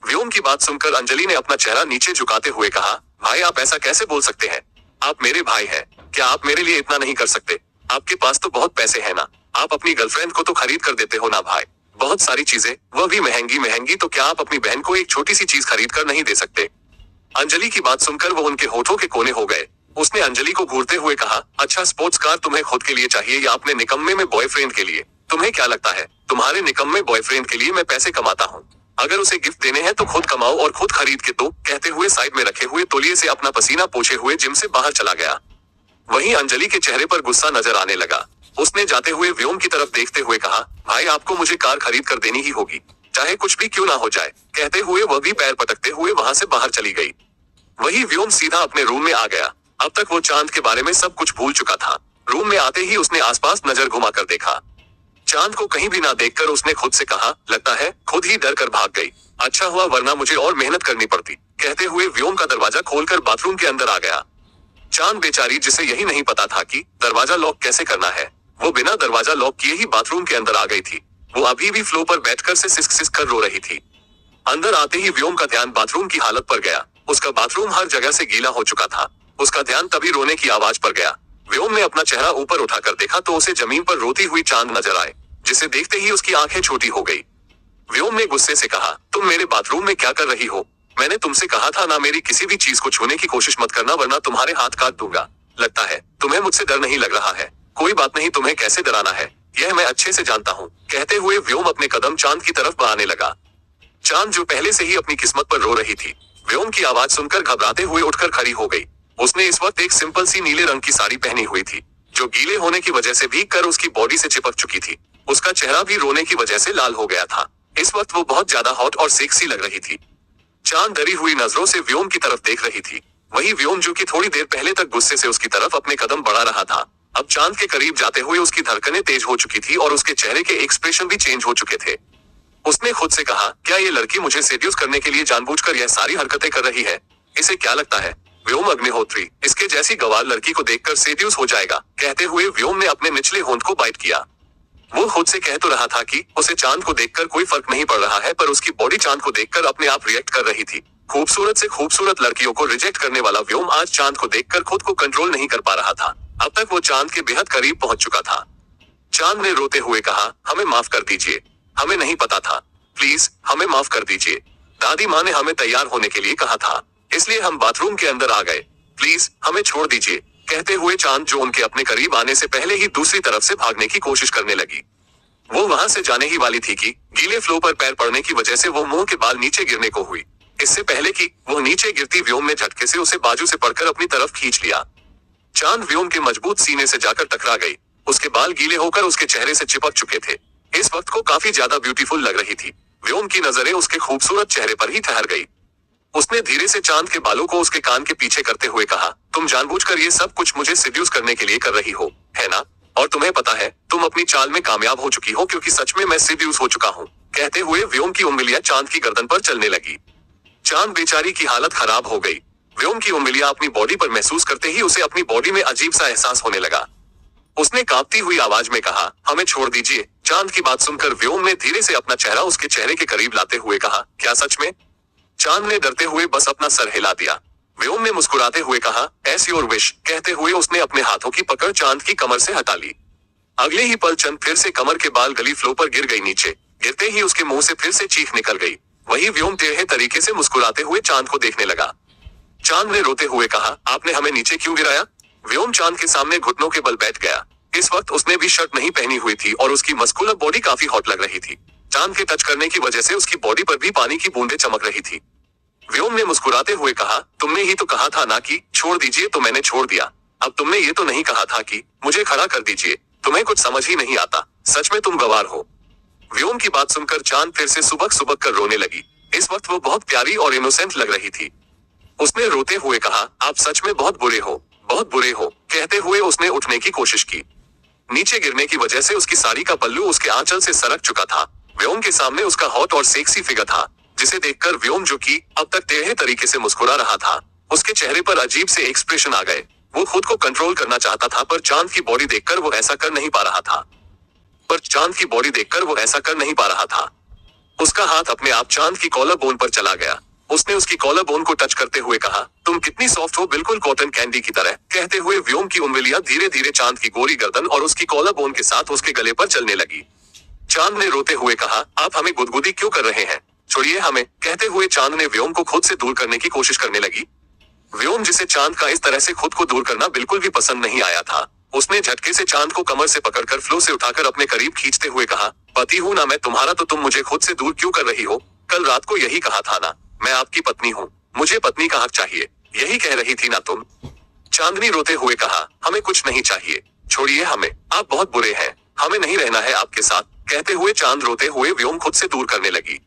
व्योम की बात सुनकर अंजलि ने अपना चेहरा नीचे झुकाते हुए कहा, भाई आप ऐसा कैसे बोल सकते हैं? आप मेरे भाई हैं, क्या आप मेरे लिए इतना नहीं कर सकते? आपके पास तो बहुत पैसे है ना, आप अपनी गर्लफ्रेंड को तो खरीद कर देते हो ना भाई, बहुत सारी चीजें, वह भी महंगी महंगी, तो क्या आप अपनी बहन को एक छोटी सी चीज खरीद कर नहीं दे सकते? अंजलि की बात सुनकर वो उनके होठों के कोने हो गए। उसने अंजलि को घूरते हुए कहा, अच्छा स्पोर्ट्स कार तुम्हें खुद के लिए चाहिए या अपने निकम्मे में बॉयफ्रेंड के लिए? तुम्हें क्या लगता है तुम्हारे निकम्मे बॉयफ्रेंड के लिए मैं पैसे कमाता हूँ? अगर उसे गिफ्ट देने हैं तो खुद कमाओ और खुद खरीद के दो। कहते हुए साइड में रखे हुए तौलिए से अपना पसीना पोंछे हुए जिम से बाहर चला गया। वहीं अंजलि के चेहरे पर गुस्सा नजर आने लगा। उसने जाते हुए व्योम की तरफ देखते हुए कहा, भाई आपको मुझे कार खरीद कर देनी ही होगी, चाहे कुछ भी क्यों ना हो जाए। कहते हुए वह भी पैर पटकते हुए वहां से बाहर चली गई। वही व्योम सीधा अपने रूम में आ गया। अब तक वो चांद के बारे में सब कुछ भूल चुका था। रूम में आते ही उसने आसपास नजर घुमाकर देखा। चांद को कहीं भी ना देखकर उसने खुद से कहा, लगता है खुद ही डर कर भाग गई। अच्छा हुआ, वरना मुझे और मेहनत करनी पड़ती। कहते हुए व्योम का दरवाजा खोलकर बाथरूम के अंदर आ गया। चांद बेचारी, जिसे यही नहीं पता था कि दरवाजा लॉक कैसे करना है, वो बिना दरवाजा लॉक किए ही बाथरूम के अंदर आ गई थी। वो अभी भी फ्लो पर बैठकर से सिसक सिसक कर रो रही थी। अंदर आते ही व्योम का ध्यान बाथरूम की हालत पर गया। उसका बाथरूम हर जगह से गीला हो चुका था। उसका ध्यान तभी रोने की आवाज पर गया। व्योम ने अपना चेहरा ऊपर उठाकर देखा तो उसे जमीन पर रोती हुई चांद नजर आए, जिसे देखते ही उसकी आंखें छोटी हो गई। व्योम ने गुस्से से कहा, तुम मेरे बाथरूम में क्या कर रही हो? मैंने तुमसे कहा था ना, मेरी किसी भी चीज को छूने की कोशिश मत करना, वरना तुम्हारे हाथ काट दूंगा। लगता है तुम्हें मुझसे डर नहीं लग रहा है। कोई बात नहीं, तुम्हें कैसे डराना है यह मैं अच्छे से जानता हूँ। कहते हुए व्योम अपने कदम चांद की तरफ बढ़ाने लगा। चांद, जो पहले से ही अपनी किस्मत पर रो रही थी, व्योम की आवाज सुनकर घबराते हुए उठकर खड़ी हो गई। उसने इस वक्त एक सिंपल सी नीले रंग की साड़ी पहनी हुई थी, जो गीले होने की वजह से भीग कर उसकी बॉडी से चिपक चुकी थी। उसका चेहरा भी रोने की वजह से लाल हो गया था। इस वक्त वो बहुत ज्यादा हॉट और सेक्सी लग रही थी। चांद डरी हुई नजरों से व्योम की तरफ देख रही थी। वही व्योम, जो कि थोड़ी देर पहले तक गुस्से से उसकी तरफ अपने कदम बढ़ा रहा था, अब चांद के करीब जाते हुए उसकी धड़कनें तेज हो चुकी थी और उसके चेहरे के एक्सप्रेशन भी चेंज हो चुके थे। उसने खुद से कहा, क्या ये लड़की मुझे सेड्यूस करने के लिए जानबूझकर यह सारी हरकतें कर रही है? इसे क्या लगता है व्योम अग्निहोत्री इसके जैसी गंवार लड़की को देखकर सेड्यूस हो जाएगा? कहते हुए व्योम ने अपने निचले होंठ को बाइट किया। वो खुद से कह तो रहा था कि उसे चांद को देखकर कोई फर्क नहीं पड़ रहा है, पर उसकी बॉडी चांद को देखकर अपने आप रिएक्ट कर रही थी। खूबसूरत से खूबसूरत लड़कियों को रिजेक्ट करने वाला व्योम आज चांद को देखकर खुद को कंट्रोल नहीं कर पा रहा था। अब तक वो चांद के बेहद करीब पहुंच चुका था। चांद ने रोते हुए कहा, हमें माफ कर दीजिए, हमें नहीं पता था, प्लीज हमें माफ कर दीजिए। दादी माँ ने हमें तैयार होने के लिए कहा था, इसलिए हम बाथरूम के अंदर आ गए, प्लीज हमें छोड़ दीजिए। कहते हुए चांद, जो उनके अपने करीब आने से पहले ही दूसरी तरफ से भागने की कोशिश करने लगी। वो वहां से जाने ही वाली थी कि गीले फ्लो पर पैर पड़ने की वजह से वो मुंह के बाल नीचे गिरने को हुई। इससे पहले कि वो नीचे गिरती, व्योम ने झटके से उसे बाजू से पकड़कर अपनी तरफ खींच लिया। चांद व्योम के मजबूत सीने से जाकर टकरा गई। उसके बाल गीले होकर उसके चेहरे से चिपक चुके थे। इस वक्त को काफी ज्यादा ब्यूटीफुल लग रही थी। व्योम की नजरें उसके खूबसूरत चेहरे पर ही ठहर गई। उसने धीरे से चांद के बालों को उसके कान के पीछे करते हुए कहा, तुम जानबूझकर ये सब कुछ मुझे सेड्यूस करने के लिए कर रही हो, है ना? और तुम्हें पता है तुम अपनी चाल में कामयाब हो चुकी हो, क्योंकि सच में मैं सेड्यूस हो चुका हूँ। कहते हुए व्योम की उंगलियां चांद की गर्दन पर चलने लगी। चांद बेचारी की हालत खराब हो गई। व्योम की उंगलियां अपनी बॉडी पर महसूस करते ही उसे अपनी बॉडी में अजीब सा एहसास होने लगा। उसने कांपती हुई आवाज में कहा, हमें छोड़ दीजिए। चांद की बात सुनकर व्योम ने धीरे से अपना चेहरा उसके चेहरे के करीब लाते हुए कहा, क्या सच में? चांद ने डरते हुए बस अपना सर हिला दिया। व्योम ने मुस्कुराते हुए कहा, एस योर विश। कहते हुए उसने अपने हाथों की पकड़ चांद की कमर से हटा ली। अगले ही पल चंद फिर से कमर के बाल गली फ्लो पर गिर गई नीचे। गिरते ही उसके मुंह से फिर से चीख निकल गई। वही व्योम टेढ़े तरीके से मुस्कुराते हुए चांद को देखने लगा। चांद ने रोते हुए कहा, आपने हमें नीचे क्यों गिराया? व्योम चांद के सामने घुटनों के बल बैठ गया। इस वक्त उसने भी शर्ट नहीं पहनी हुई थी और उसकी मस्कुलर बॉडी काफी हॉट लग रही थी। चांद के टच करने की वजह से उसकी बॉडी पर भी पानी की बूंदें चमक रही थी। व्योम ने मुस्कुराते हुए कहा, तुमने ही तो कहा था ना कि छोड़ दीजिए, तो मैंने छोड़ दिया। अब तुमने ये तो नहीं कहा था कि मुझे खड़ा कर दीजिए। तुम्हें कुछ समझ ही नहीं आता, सच में तुम गवार हो। व्योम की बात सुनकर चांद फिर से सुबक सुबक कर रोने लगी। इस वक्त वो बहुत प्यारी और इनोसेंट लग रही थी। उसने रोते हुए कहा, आप सच में बहुत बुरे हो, बहुत बुरे हो। कहते हुए उसने उठने की कोशिश की। नीचे गिरने की वजह से उसकी साड़ी का पल्लू उसके आंचल से सरक चुका था। व्योम के सामने उसका हॉट और सेक्सी फिगर था, जिसे देखकर व्योम, जो कि अब तक टेढ़े तरीके से मुस्कुरा रहा था, उसके चेहरे पर अजीब से एक्सप्रेशन आ गए। वो खुद को कंट्रोल करना चाहता था, पर चांद की बॉडी देखकर वो ऐसा कर नहीं पा रहा था। उसका हाथ अपने आप चांद की कॉलर बोन पर चला गया। उसने उसकी कॉलर बोन को टच करते हुए कहा, तुम कितनी सॉफ्ट हो, बिल्कुल कॉटन कैंडी की तरह। कहते हुए व्योम की उंगलियां धीरे धीरे चांद की गोरी गर्दन और उसकी कॉलर बोन के साथ उसके गले पर चलने लगी। चांद ने रोते हुए कहा, आप हमें गुदगुदी क्यों कर रहे हैं, छोड़िए हमें। कहते हुए चांद ने व्योम को खुद से दूर करने की कोशिश करने लगी। व्योम, जिसे चांद का इस तरह से खुद को दूर करना बिल्कुल भी पसंद नहीं आया था, उसने झटके से चांद को कमर से पकड़कर फ्लो से उठाकर अपने करीब खींचते हुए कहा, पति हूं ना मैं तुम्हारा, तो तुम मुझे खुद से दूर क्यों कर रही हो? कल रात को यही कहा था ना, मैं आपकी पत्नी हूँ, मुझे पत्नी का हक चाहिए, यही कह रही थी ना तुम? चांदनी रोते हुए कहा, हमें कुछ नहीं चाहिए, छोड़िए हमें, आप बहुत बुरे हैं, हमें नहीं रहना है आपके साथ। कहते हुए चांद रोते हुए व्योम खुद से दूर करने लगी।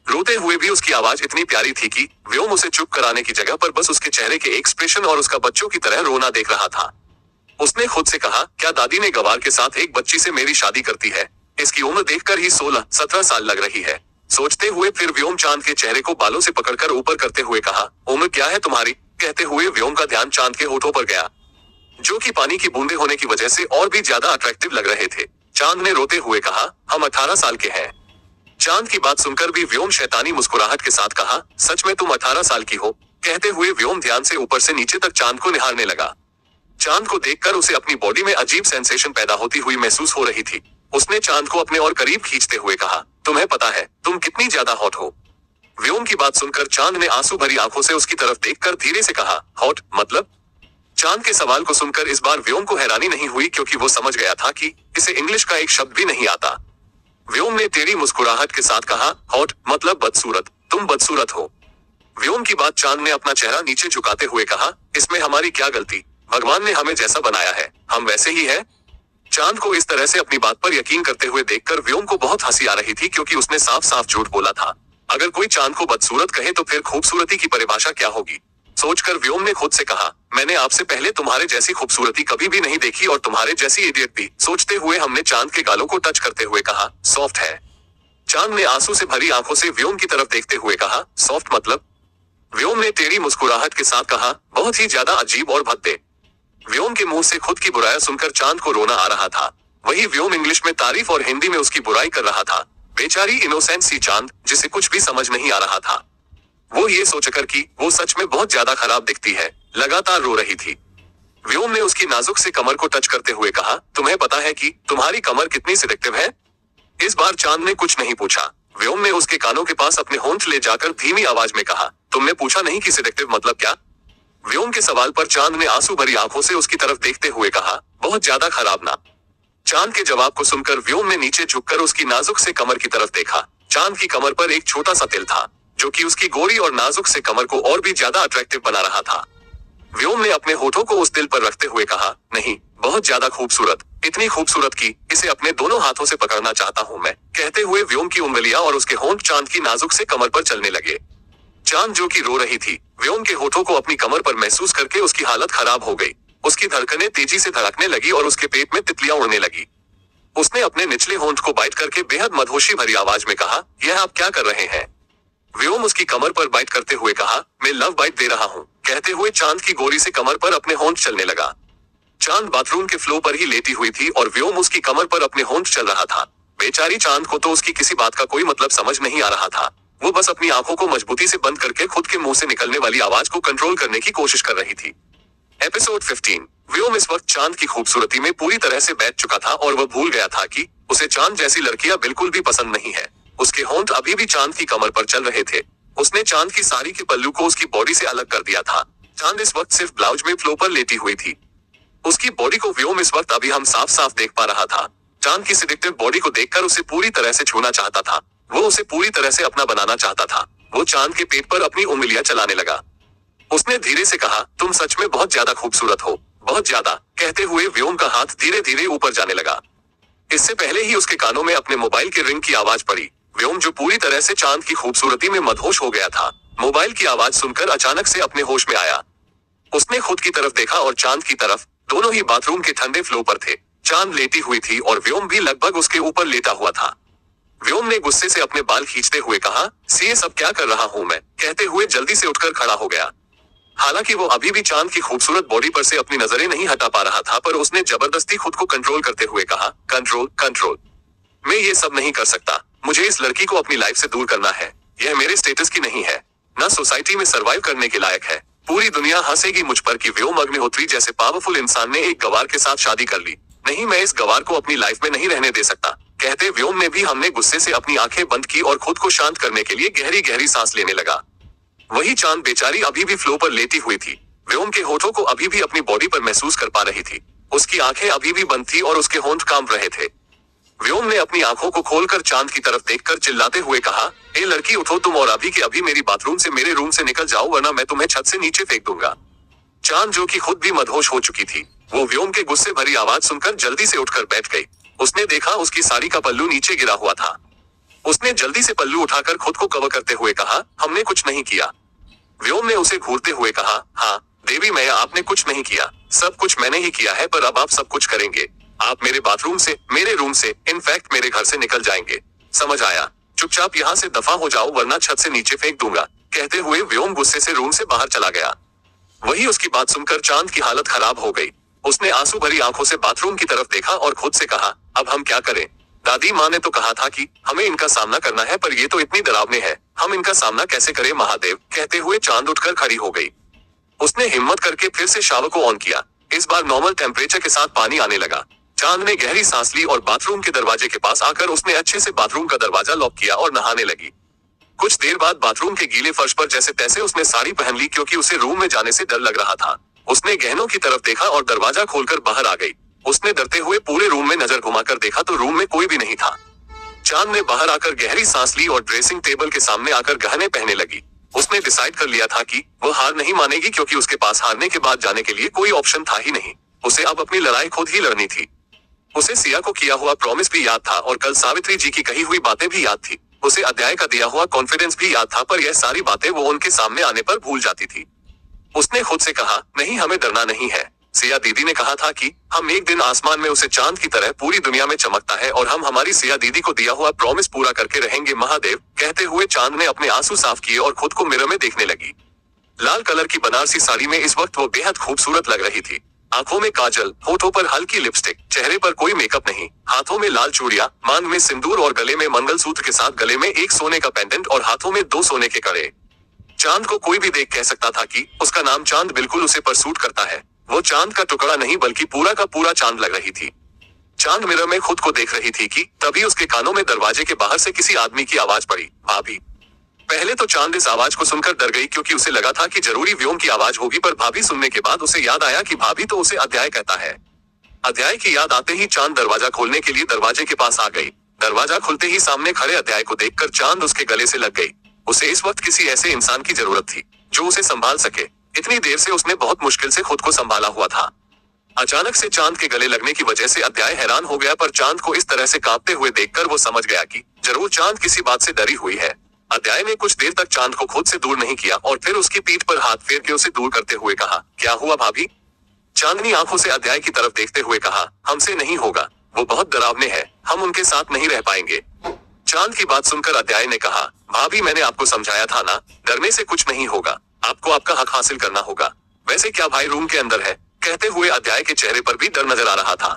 रोते हुए भी उसकी आवाज इतनी प्यारी थी कि व्योम उसे चुप कराने की जगह पर बस उसके चेहरे के एक्सप्रेशन और उसका बच्चों की तरह रोना देख रहा था। उसने खुद से कहा, क्या दादी ने गवार के साथ एक बच्ची से मेरी शादी करती है? इसकी उम्र देखकर ही 16-17 साल लग रही है। सोचते हुए फिर व्योम चांद के चेहरे को बालों से पकड़कर ऊपर करते हुए कहा, उम्र क्या है तुम्हारी? कहते हुए व्योम का ध्यान चांद के होठों पर गया, जो कि पानी की बूंदे होने की वजह से और भी ज्यादा अट्रैक्टिव लग रहे थे। चांद ने रोते हुए कहा, हम 18 साल के हैं। चांद की बात सुनकर भी व्योम शैतानी मुस्कुराहट के साथ कहा, सच में तुम 18 साल की हो? कहते हुए व्योम ध्यान से ऊपर से नीचे तक चांद को निहारने लगा। चांद को देखकर उसे अपनी बॉडी में अजीब सेंसेशन पैदा होती हुई महसूस हो रही थी। उसने चांद को अपने और करीब खींचते हुए कहा, तुम्हें पता है तुम कितनी ज्यादा हॉट हो? व्योम की बात सुनकर चांद ने आंसू भरी आंखों से उसकी तरफ देखकर धीरे से कहा, हॉट मतलब? चांद के सवाल को सुनकर इस बार व्योम को हैरानी नहीं हुई, क्योंकि वो समझ गया था कि इसे इंग्लिश का एक शब्द भी नहीं आता। व्योम ने टेढ़ी मुस्कुराहट के साथ कहा, हॉट मतलब बदसूरत, तुम बदसूरत हो। व्योम की बात चांद ने अपना चेहरा नीचे झुकाते हुए कहा, इसमें हमारी क्या गलती? भगवान ने हमें जैसा बनाया है हम वैसे ही है। चांद को इस तरह से अपनी बात पर यकीन करते हुए देखकर व्योम को बहुत हंसी आ रही थी, क्योंकि उसने साफ साफ झूठ बोला था। अगर कोई चांद को बदसूरत कहे तो फिर खूबसूरती की परिभाषा क्या होगी? सोचकर व्योम ने खुद से कहा, मैंने आपसे पहले तुम्हारे जैसी खूबसूरती कभी भी नहीं देखी और तुम्हारे जैसी इडियट भी। सोचते हुए हमने चांद के गालों को टच करते हुए कहा, सॉफ्ट है। चांद ने आंसू से भरी आंखों से व्योम की तरफ देखते हुए कहा, सॉफ्ट मतलब? व्योम ने टेढ़ी मुस्कुराहट के साथ कहा, बहुत ही ज्यादा अजीब और भद्दे। व्योम के मुंह से खुद की बुराई सुनकर चांद को रोना आ रहा था। वही व्योम इंग्लिश में तारीफ और हिंदी में उसकी बुराई कर रहा था। बेचारी इनोसेंट सी चांद, जिसे कुछ भी समझ नहीं आ रहा था। वो ये सोचकर कि वो सच में बहुत ज्यादा खराब दिखती है, लगातार रो रही थी। व्योम ने उसकी नाजुक से कमर को टच करते हुए कहा, तुम्हें पता है कि तुम्हारी कमर कितनी सिलेक्टिव है? इस बार चांद ने कुछ नहीं पूछा। व्योम ने उसके कानों के पास अपने होंठ ले जाकर धीमी आवाज में कहा, तुमने पूछा नहीं कि सिलेक्टिव मतलब क्या? व्योम के सवाल पर चांद ने आंसू भरी आंखों से उसकी तरफ देखते हुए कहा, बहुत ज्यादा खराब ना। चांद के जवाब को सुनकर व्योम ने नीचे झुककर उसकी नाजुक से कमर की तरफ देखा। चांद की कमर पर एक छोटा सा तिल था, जो कि उसकी गोरी और नाजुक से कमर को और भी ज्यादा अट्रैक्टिव बना रहा था। व्योम ने अपने होठों को उस तिल पर रखते हुए कहा, नहीं, बहुत ज्यादा खूबसूरत, इतनी खूबसूरत कि इसे अपने दोनों हाथों से पकड़ना चाहता हूँ मैं। कहते हुए व्योम की उंगलियां और उसके होंठ चांद की नाजुक से कमर पर चलने लगे। चांद, जो कि रो रही थी, व्योम के होठों को अपनी कमर पर महसूस करके उसकी हालत खराब हो गई। उसकी धड़कनें तेजी से धड़कने लगी और उसके पेट में तितलियां उड़ने लगी। उसने अपने निचले होंठ को बाइट करके बेहद मदहोशी भरी आवाज में कहा, यह आप क्या कर रहे हैं? व्योम उसकी कमर पर बाइट करते हुए कहा, मैं लव बाइट दे रहा हूँ। कहते हुए चांद की गोरी से कमर पर अपने होंठ चलने लगा। चांद बाथरूम के फ्लो पर ही लेटी हुई थी और व्योम उसकी कमर पर अपने होंठ चल रहा था। बेचारी चांद को तो उसकी किसी बात का कोई मतलब समझ नहीं आ रहा था। वो बस अपनी आंखों को मजबूती से बंद करके खुद के मुंह से निकलने वाली आवाज को कंट्रोल करने की कोशिश कर रही थी। एपिसोड 15। व्योम इस वक्त चांद की खूबसूरती में पूरी तरह से बैठ चुका था और वह भूल गया था कि उसे चांद जैसी लड़कियां बिल्कुल भी पसंद नहीं है। उसके होंठ अभी भी चांद की कमर पर चल रहे थे। उसने चांद की साड़ी के पल्लू को उसकी बॉडी से अलग कर दिया था। चांद इस वक्त सिर्फ ब्लाउज में फ्लो पर लेटी हुई थी। उसकी बॉडी को व्योम इस वक्त अभी हम साफ साफ देख पा रहा था। चांद की सिलेक्टिव बॉडी को देखकर उसे पूरी तरह से छूना चाहता था। वो उसे पूरी तरह से अपना बनाना चाहता था। वो चांद के पेट पर अपनी उंगलियां चलाने लगा। उसने धीरे से कहा, तुम सच में बहुत ज्यादा खूबसूरत हो, बहुत ज्यादा। कहते हुए व्योम का हाथ धीरे धीरे ऊपर जाने लगा। इससे पहले ही उसके कानों में अपने मोबाइल के रिंग की आवाज पड़ी। व्योम, जो पूरी तरह से चांद की खूबसूरती में मदहोश हो गया था, मोबाइल की आवाज सुनकर अचानक से अपने होश में आया। उसने खुद की तरफ देखा और चांद की तरफ। दोनों ही बाथरूम के ठंडे फ्लो पर थे। चांद लेटी हुई थी और व्योम भी लगभग उसके ऊपर लेटा हुआ था। व्योम ने गुस्से से अपने बाल खींचते हुए कहा, ये सब क्या कर रहा हूँ मैं? कहते हुए जल्दी से उठकर खड़ा हो गया। हालांकि वो अभी भी चांद की खूबसूरत बॉडी पर से अपनी नजरें नहीं हटा पा रहा था, पर उसने जबरदस्ती खुद को कंट्रोल करते हुए कहा, कंट्रोल कंट्रोल, मैं ये सब नहीं कर सकता। मुझे इस लड़की को अपनी लाइफ से दूर करना है। यह मेरे स्टेटस की नहीं है। ना सोसाइटी में सरवाइव करने के लायक है। पूरी दुनिया हंसेगी मुझ पर कि व्योम अग्निहोत्री जैसे पावरफुल इंसान ने एक गवार के साथ शादी कर ली। नहीं, मैं इस गवार को अपनी लाइफ में नहीं रहने दे सकता। कहते व्योम ने भी हमने गुस्से से अपनी आंखें बंद की और खुद को शांत करने के लिए गहरी गहरी सांस लेने लगा। वही चांद बेचारी अभी भी फ्लो पर लेटी हुई थी। व्योम के होठों को अभी भी अपनी बॉडी पर महसूस कर पा रही थी। उसकी आंखें अभी भी बंद थी और उसके होंठ कांप रहे थे। व्योम ने अपनी आंखों को खोलकर चांद की तरफ देखकर चिल्लाते हुए कहा, ए लड़की उठो तुम और अभी के अभी मेरी बाथरूम से मेरे रूम से निकल जाओ वरना मैं तुम्हें छत से नीचे फेंक दूंगा। चांद जो कि खुद भी मदहोश हो चुकी थी, वो व्योम के गुस्से भरी आवाज सुनकर जल्दी से उठकर बैठ गई। उसने देखा उसकी साड़ी का पल्लू नीचे गिरा हुआ था। उसने जल्दी से पल्लू उठाकर खुद को कवर करते हुए कहा, हमने कुछ नहीं किया। व्योम ने उसे घूरते हुए कहा, हाँ देवी मैया आपने कुछ नहीं किया, सब कुछ मैंने ही किया है, पर अब आप सब कुछ करेंगे। आप मेरे बाथरूम से, मेरे रूम से, इनफैक्ट मेरे घर से निकल जाएंगे। समझ आया? चुपचाप यहाँ से दफा हो जाओ वरना छत से नीचे फेंक दूंगा। कहते हुए व्योम गुस्से से रूम से बाहर चला गया। वही उसकी बात सुनकर चांद की हालत खराब हो गई। उसने आंसू भरी आंखों से बाथरूम की तरफ देखा और खुद से कहा, अब हम क्या करें? दादी माँ ने तो कहा था कि हमें इनका सामना करना है, पर ये तो इतनी डरावने है, हम इनका सामना कैसे करें महादेव? कहते हुए चांद उठकर खड़ी हो गई। उसने हिम्मत करके फिर से शावर को ऑन किया। इस बार नॉर्मल टेम्परेचर के साथ पानी आने लगा। चांद ने गहरी सांस ली और बाथरूम के दरवाजे के पास आकर उसने अच्छे से बाथरूम का दरवाजा लॉक किया और नहाने लगी। कुछ देर बाद बाथरूम के गीले फर्श पर जैसे तैसे उसने साड़ी पहन ली, क्योंकि उसे रूम में जाने से डर लग रहा था। उसने गहनों की तरफ देखा और दरवाजा खोलकर बाहर आ गई। उसने डरते हुए पूरे रूम में नजर घुमाकर देखा तो रूम में कोई भी नहीं था। चांद ने बाहर आकर गहरी सांस ली और ड्रेसिंग टेबल के सामने आकर गहने पहनने लगी। उसने डिसाइड कर लिया था कि वो हार नहीं मानेगी, क्योंकि उसके पास हारने के बाद जाने के लिए कोई ऑप्शन था ही नहीं। उसे अब अपनी लड़ाई खुद ही लड़नी थी। उसे सिया को किया हुआ प्रॉमिस भी याद था और कल सावित्री जी की कही हुई बातें भी याद थी। उसे अध्याय का दिया हुआ कॉन्फिडेंस भी याद था, पर यह सारी बातें वो उनके सामने आने पर भूल जाती थी। उसने खुद से कहा, नहीं हमें डरना नहीं है। सिया दीदी ने कहा था कि हम एक दिन आसमान में उसे चांद की तरह पूरी दुनिया में चमकता है और हम हमारी सिया दीदी को दिया हुआ प्रॉमिस पूरा करके रहेंगे महादेव। कहते हुए चांद ने अपने आंसू साफ किए और खुद को मिरर में देखने लगी। लाल कलर की बनारसी साड़ी में इस वक्त वो बेहद खूबसूरत लग रही थी। आंखों में काजल, होठों पर हल्की लिपस्टिक, चेहरे पर कोई मेकअप नहीं, हाथों में लाल चूड़ियां, मांग में सिंदूर और गले में मंगलसूत्र के साथ गले में एक सोने का पेंडेंट और हाथों में 2 सोने के कड़े। चांद को कोई भी देख कह सकता था कि उसका नाम चांद बिल्कुल उसे पर सूट करता है। वो चांद का टुकड़ा नहीं बल्कि पूरा का पूरा चांद लग रही थी। चांद मिरर में खुद को देख रही थी कि तभी उसके कानों में दरवाजे के बाहर से किसी आदमी की आवाज पड़ी, भाभी। पहले तो चांद इस आवाज को सुनकर डर गई, क्योंकि उसे लगा था कि जरूरी व्योम की आवाज होगी, पर भाभी सुनने के बाद उसे याद आया कि भाभी तो उसे अध्याय कहता है। अध्याय की याद आते ही चांद दरवाजा खोलने के लिए दरवाजे के पास आ गई। दरवाजा खुलते ही सामने खड़े अध्याय को देखकर चांद उसके गले से लग गई। उसे इस वक्त किसी ऐसे इंसान की जरूरत थी जो उसे संभाल सके। इतनी देर से उसने बहुत मुश्किल से खुद को संभाला हुआ था। अचानक से चांद के गले लगने की वजह से अध्याय हैरान हो गया, पर चांद को इस तरह से कांपते हुए देखकर वो समझ गया कि जरूर चांद किसी बात से डरी हुई है। अध्याय ने कुछ देर तक चांद को खुद से दूर नहीं किया और फिर उसकी पीठ पर हाथ फेर के उसे दूर करते हुए कहा, क्या हुआ भाभी? चांदनी आंखों से अध्याय की तरफ देखते हुए कहा, हमसे नहीं होगा, वो बहुत डरावने हैं, हम उनके साथ नहीं रह पाएंगे। चांद की बात सुनकर अध्याय ने कहा, भाभी मैंने आपको समझाया था ना, डरने से कुछ नहीं होगा, आपको आपका हक हासिल करना होगा। वैसे क्या भाई रूम के अंदर है? कहते हुए अध्याय के चेहरे पर भी डर नजर आ रहा था।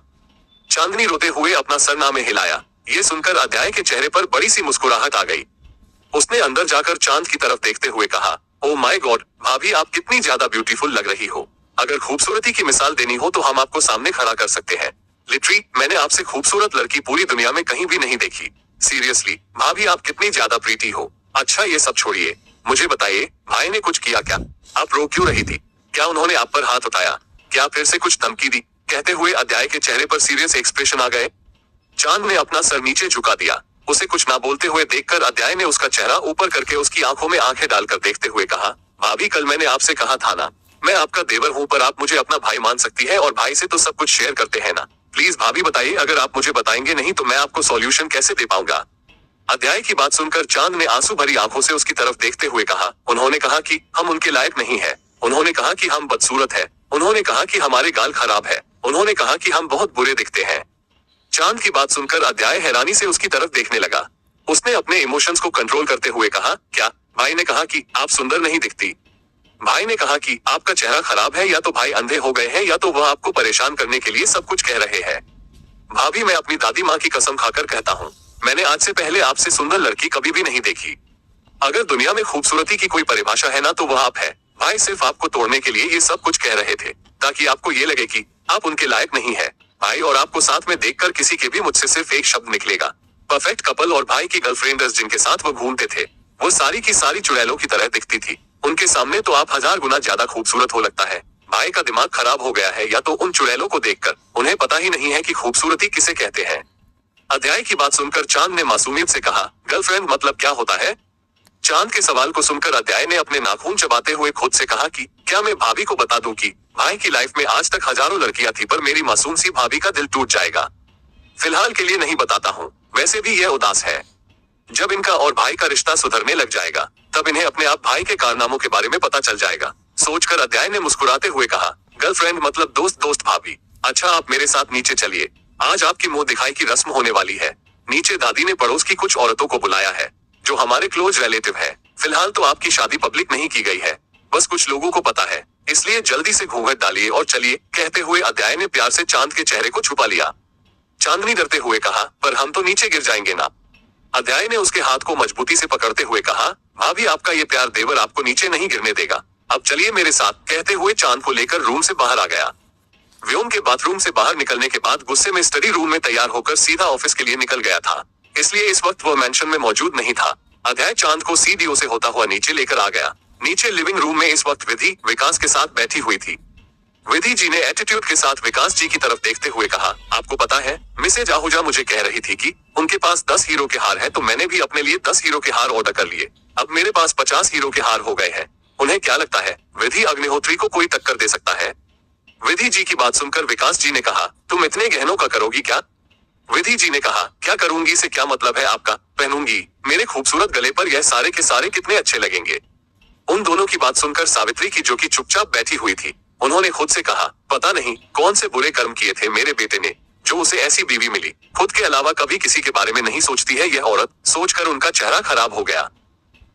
चांदनी रोते हुए अपना सर ना में हिलाया। ये सुनकर अध्याय के चेहरे पर बड़ी सी मुस्कुराहट आ गई। उसने अंदर जाकर चांद की तरफ देखते हुए कहा, ओ माय गॉड भाभी आप कितनी ज्यादा ब्यूटीफुल लग रही हो। अगर खूबसूरती की मिसाल देनी हो तो हम आपको सामने खड़ा कर सकते हैं। लिटरली मैंने आपसे खूबसूरत लड़की पूरी दुनिया में कहीं भी नहीं देखी। सीरियसली भाभी आप कितनी ज्यादा प्रीटी हो। अच्छा ये सब छोड़िए, मुझे बताइए भाई ने कुछ किया क्या? आप रो क्यों रही थी? क्या उन्होंने आप पर हाथ उठाया? क्या फिर से कुछ धमकी दी? कहते हुए अध्याय के चेहरे पर सीरियस एक्सप्रेशन आ गए। चांद ने अपना सर नीचे झुका दिया। उसे कुछ ना बोलते हुए देखकर अध्याय ने उसका चेहरा ऊपर करके उसकी आंखों में आंखें डालकर देखते हुए कहा, भाभी कल मैंने आपसे कहा था ना, मैं आपका देवर हूँ, पर आप मुझे अपना भाई मान सकती है और भाई से तो सब कुछ शेयर करते हैं ना। प्लीज भाभी बताइए, अगर आप मुझे बताएंगे नहीं तो मैं आपको सॉल्यूशन कैसे दे पाऊंगा? अध्याय की बात सुनकर चांद ने आंसू भरी आंखों से उसकी तरफ देखते हुए कहा, उन्होंने कहा कि हम उनके लायक नहीं है, उन्होंने कहा कि हम बदसूरत है, उन्होंने कहा कि हमारे गाल खराब है, उन्होंने कहा कि हम बहुत बुरे दिखते हैं। चांद की बात सुनकर अध्याय हैरानी से उसकी तरफ देखने लगा। उसने अपने इमोशंस को कंट्रोल करते हुए कहा, क्या भाई ने कहा कि आप सुंदर नहीं दिखती? भाई ने कहा कि आपका चेहरा खराब है, या तो भाई अंधे हो गए हैं या तो वह आपको परेशान करने के लिए सब कुछ कह रहे हैं। भाभी मैं अपनी दादी माँ की कसम खाकर कहता हूँ, मैंने आज से पहले आपसे सुंदर लड़की कभी भी नहीं देखी। अगर दुनिया में खूबसूरती की कोई परिभाषा है ना तो वह आप है। भाई सिर्फ आपको तोड़ने के लिए ये सब कुछ कह रहे थे ताकि आपको ये लगे कि आप उनके लायक नहीं है भाई, और आपको साथ में देखकर किसी के भी मुझसे सिर्फ एक शब्द निकलेगा परफेक्ट कपल। और भाई की गर्लफ्रेंड्स जिनके साथ वो घूमते थे वो सारी की सारी चुड़ैलों की तरह दिखती थी। उनके सामने तो आप 1000 गुना ज्यादा खूबसूरत हो लगता है। भाई का दिमाग खराब हो गया है, या तो उन चुड़ैलों को देखकर उन्हें पता ही नहीं है कि खूबसूरती किसे कहते हैं। अध्याय की बात सुनकर चांद ने मासूमियत से कहा, गर्लफ्रेंड मतलब क्या होता है? चांद के सवाल को सुनकर अध्याय ने अपने नाखून चबाते हुए खुद से कहा कि क्या मैं भाभी को बता दूं कि भाई की लाइफ में आज तक हजारों लड़कियां थी पर मेरी मासूम सी भाभी का दिल टूट जाएगा। फिलहाल के लिए नहीं बताता हूँ, वैसे भी यह उदास है। जब इनका और भाई का रिश्ता सुधरने लग जाएगा तब इन्हें अपने आप भाई के कारनामों के बारे में पता चल जाएगा। सोचकर अध्याय ने मुस्कुराते हुए कहा, गर्लफ्रेंड मतलब दोस्त दोस्त भाभी। अच्छा आप मेरे साथ नीचे चलिए, आज आपकी मुंह दिखाई की रस्म होने वाली है। नीचे दादी ने पड़ोस की कुछ औरतों को बुलाया है जो हमारे क्लोज रिलेटिव है। फिलहाल तो आपकी शादी पब्लिक नहीं की गई है, बस कुछ लोगों को पता है, इसलिए जल्दी से घूंघट डालिए और चलिए। कहते हुए अध्याय ने प्यार से चांद के चेहरे को छुपा लिया। चांदनी डरते हुए कहा, पर हम तो नीचे गिर जाएंगे ना। अध्याय ने उसके हाथ को मजबूती से पकड़ते हुए कहा, भाभी आपका ये प्यार देवर आपको नीचे नहीं गिरने देगा, अब चलिए मेरे साथ। कहते हुए चांद को लेकर रूम से बाहर आ गया। व्योम के बाथरूम से बाहर निकलने के बाद गुस्से में स्टडी रूम में तैयार होकर सीधा ऑफिस के लिए निकल गया था, इसलिए इस वक्त वह मेंशन में मौजूद नहीं था। अध्याय चांद को सीडीओ से होता हुआ नीचे लेकर आ गया। नीचे लिविंग रूम में इस वक्त विधि विकास के साथ बैठी हुई थी। विधि जी ने एटीट्यूड के साथ विकास जी की तरफ देखते हुए कहा, आपको पता है मिसेज आहूजा मुझे कह रही थी कि उनके पास 10 हीरो के हार है, तो मैंने भी अपने लिए 10 हीरो के हार ऑर्डर कर लिए। अब मेरे पास 50 हीरो के हार हो गए हैं। उन्हें क्या लगता है विधि अग्निहोत्री को कोई टक्कर दे सकता है? विधि जी की बात सुनकर विकास जी ने कहा, तुम इतने गहनों का करोगी क्या? विधि जी ने कहा, क्या करूंगी से क्या मतलब है आपका? पहनूंगी, मेरे खूबसूरत गले पर यह सारे के सारे कितने अच्छे लगेंगे। उन दोनों की बात सुनकर सावित्री की जो कि चुपचाप बैठी हुई थी, उन्होंने खुद से कहा, पता नहीं कौन से बुरे कर्म किए थे मेरे बेटे ने जो उसे ऐसी बीवी मिली। खुद के अलावा कभी किसी के बारे में नहीं सोचती है यह औरत। सोचकर उनका चेहरा खराब हो गया।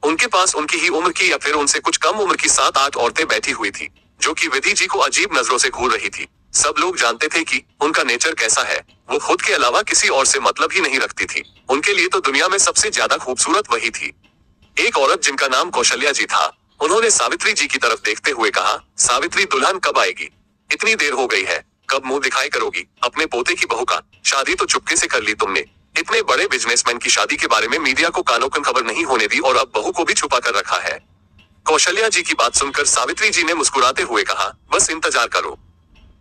उनके पास उनकी ही उम्र की या फिर उनसे कुछ कम उम्र की 7-8 औरतें बैठी हुई थी जो कि विधि जी को अजीब नजरों से घूर रही थी। सब लोग जानते थे कि उनका नेचर कैसा है, वो खुद के अलावा किसी और से मतलब ही नहीं रखती थी। उनके लिए तो दुनिया में सबसे ज्यादा खूबसूरत वही थी। एक औरत जिनका नाम कौशल्या जी था, उन्होंने सावित्री जी की तरफ देखते हुए कहा, सावित्री दुल्हन कब आएगी? इतनी देर हो गई है, कब मुंह दिखाई करोगी? अपने पोते की बहू का शादी तो चुपके से कर ली तुमने। इतने बड़े बिजनेसमैन की शादी के बारे में मीडिया को कानो कान खबर नहीं होने दी और अब बहू को भी छुपा कर रखा है। कौशल्या जी की बात सुनकर सावित्री जी ने मुस्कुराते हुए कहा, बस इंतजार करो।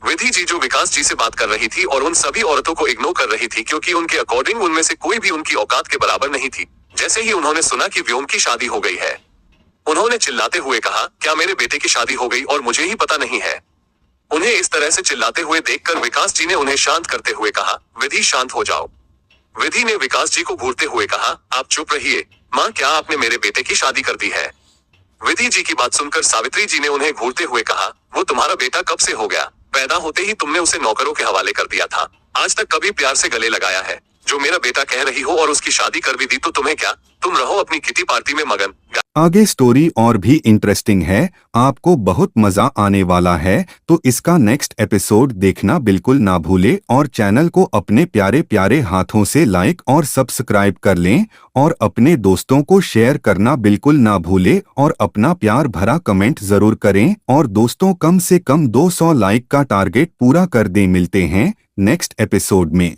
विधि जी जो विकास जी से बात कर रही थी और उन सभी औरतों को इग्नोर कर रही थी क्योंकि उनके अकॉर्डिंग उनमें से कोई भी उनकी औकात के बराबर नहीं थी। जैसे ही उन्होंने सुना कि व्योम की शादी हो गई है, उन्होंने चिल्लाते हुए कहा, क्या मेरे बेटे की शादी हो गई और मुझे ही पता नहीं है? उन्हें इस तरह से चिल्लाते हुए देखकर विकास जी ने उन्हें शांत करते हुए कहा, विधि शांत हो जाओ। विधि ने विकास जी को घूरते हुए कहा, आप चुप रहिए। माँ क्या आपने मेरे बेटे की शादी कर दी है? विधि जी की बात सुनकर सावित्री जी ने उन्हें घूरते हुए कहा, वो तुम्हारा बेटा कब से हो गया? पैदा होते ही तुमने उसे नौकरों के हवाले कर दिया था। आज तक कभी प्यार से गले लगाया है? जो मेरा बेटा कह रही हो और उसकी शादी कर भी दी तो तुम्हें क्या? तुम रहो अपनी किटी पार्टी में मगन। आगे स्टोरी और भी इंटरेस्टिंग है, आपको बहुत मजा आने वाला है, तो इसका नेक्स्ट एपिसोड देखना बिल्कुल ना भूले और चैनल को अपने प्यारे प्यारे हाथों से लाइक और सब्सक्राइब कर लें और अपने दोस्तों को शेयर करना बिल्कुल ना भूले और अपना प्यार भरा कमेंट जरूर करें और दोस्तों कम से कम 200 लाइक का टारगेट पूरा कर दें। मिलते हैं नेक्स्ट एपिसोड में।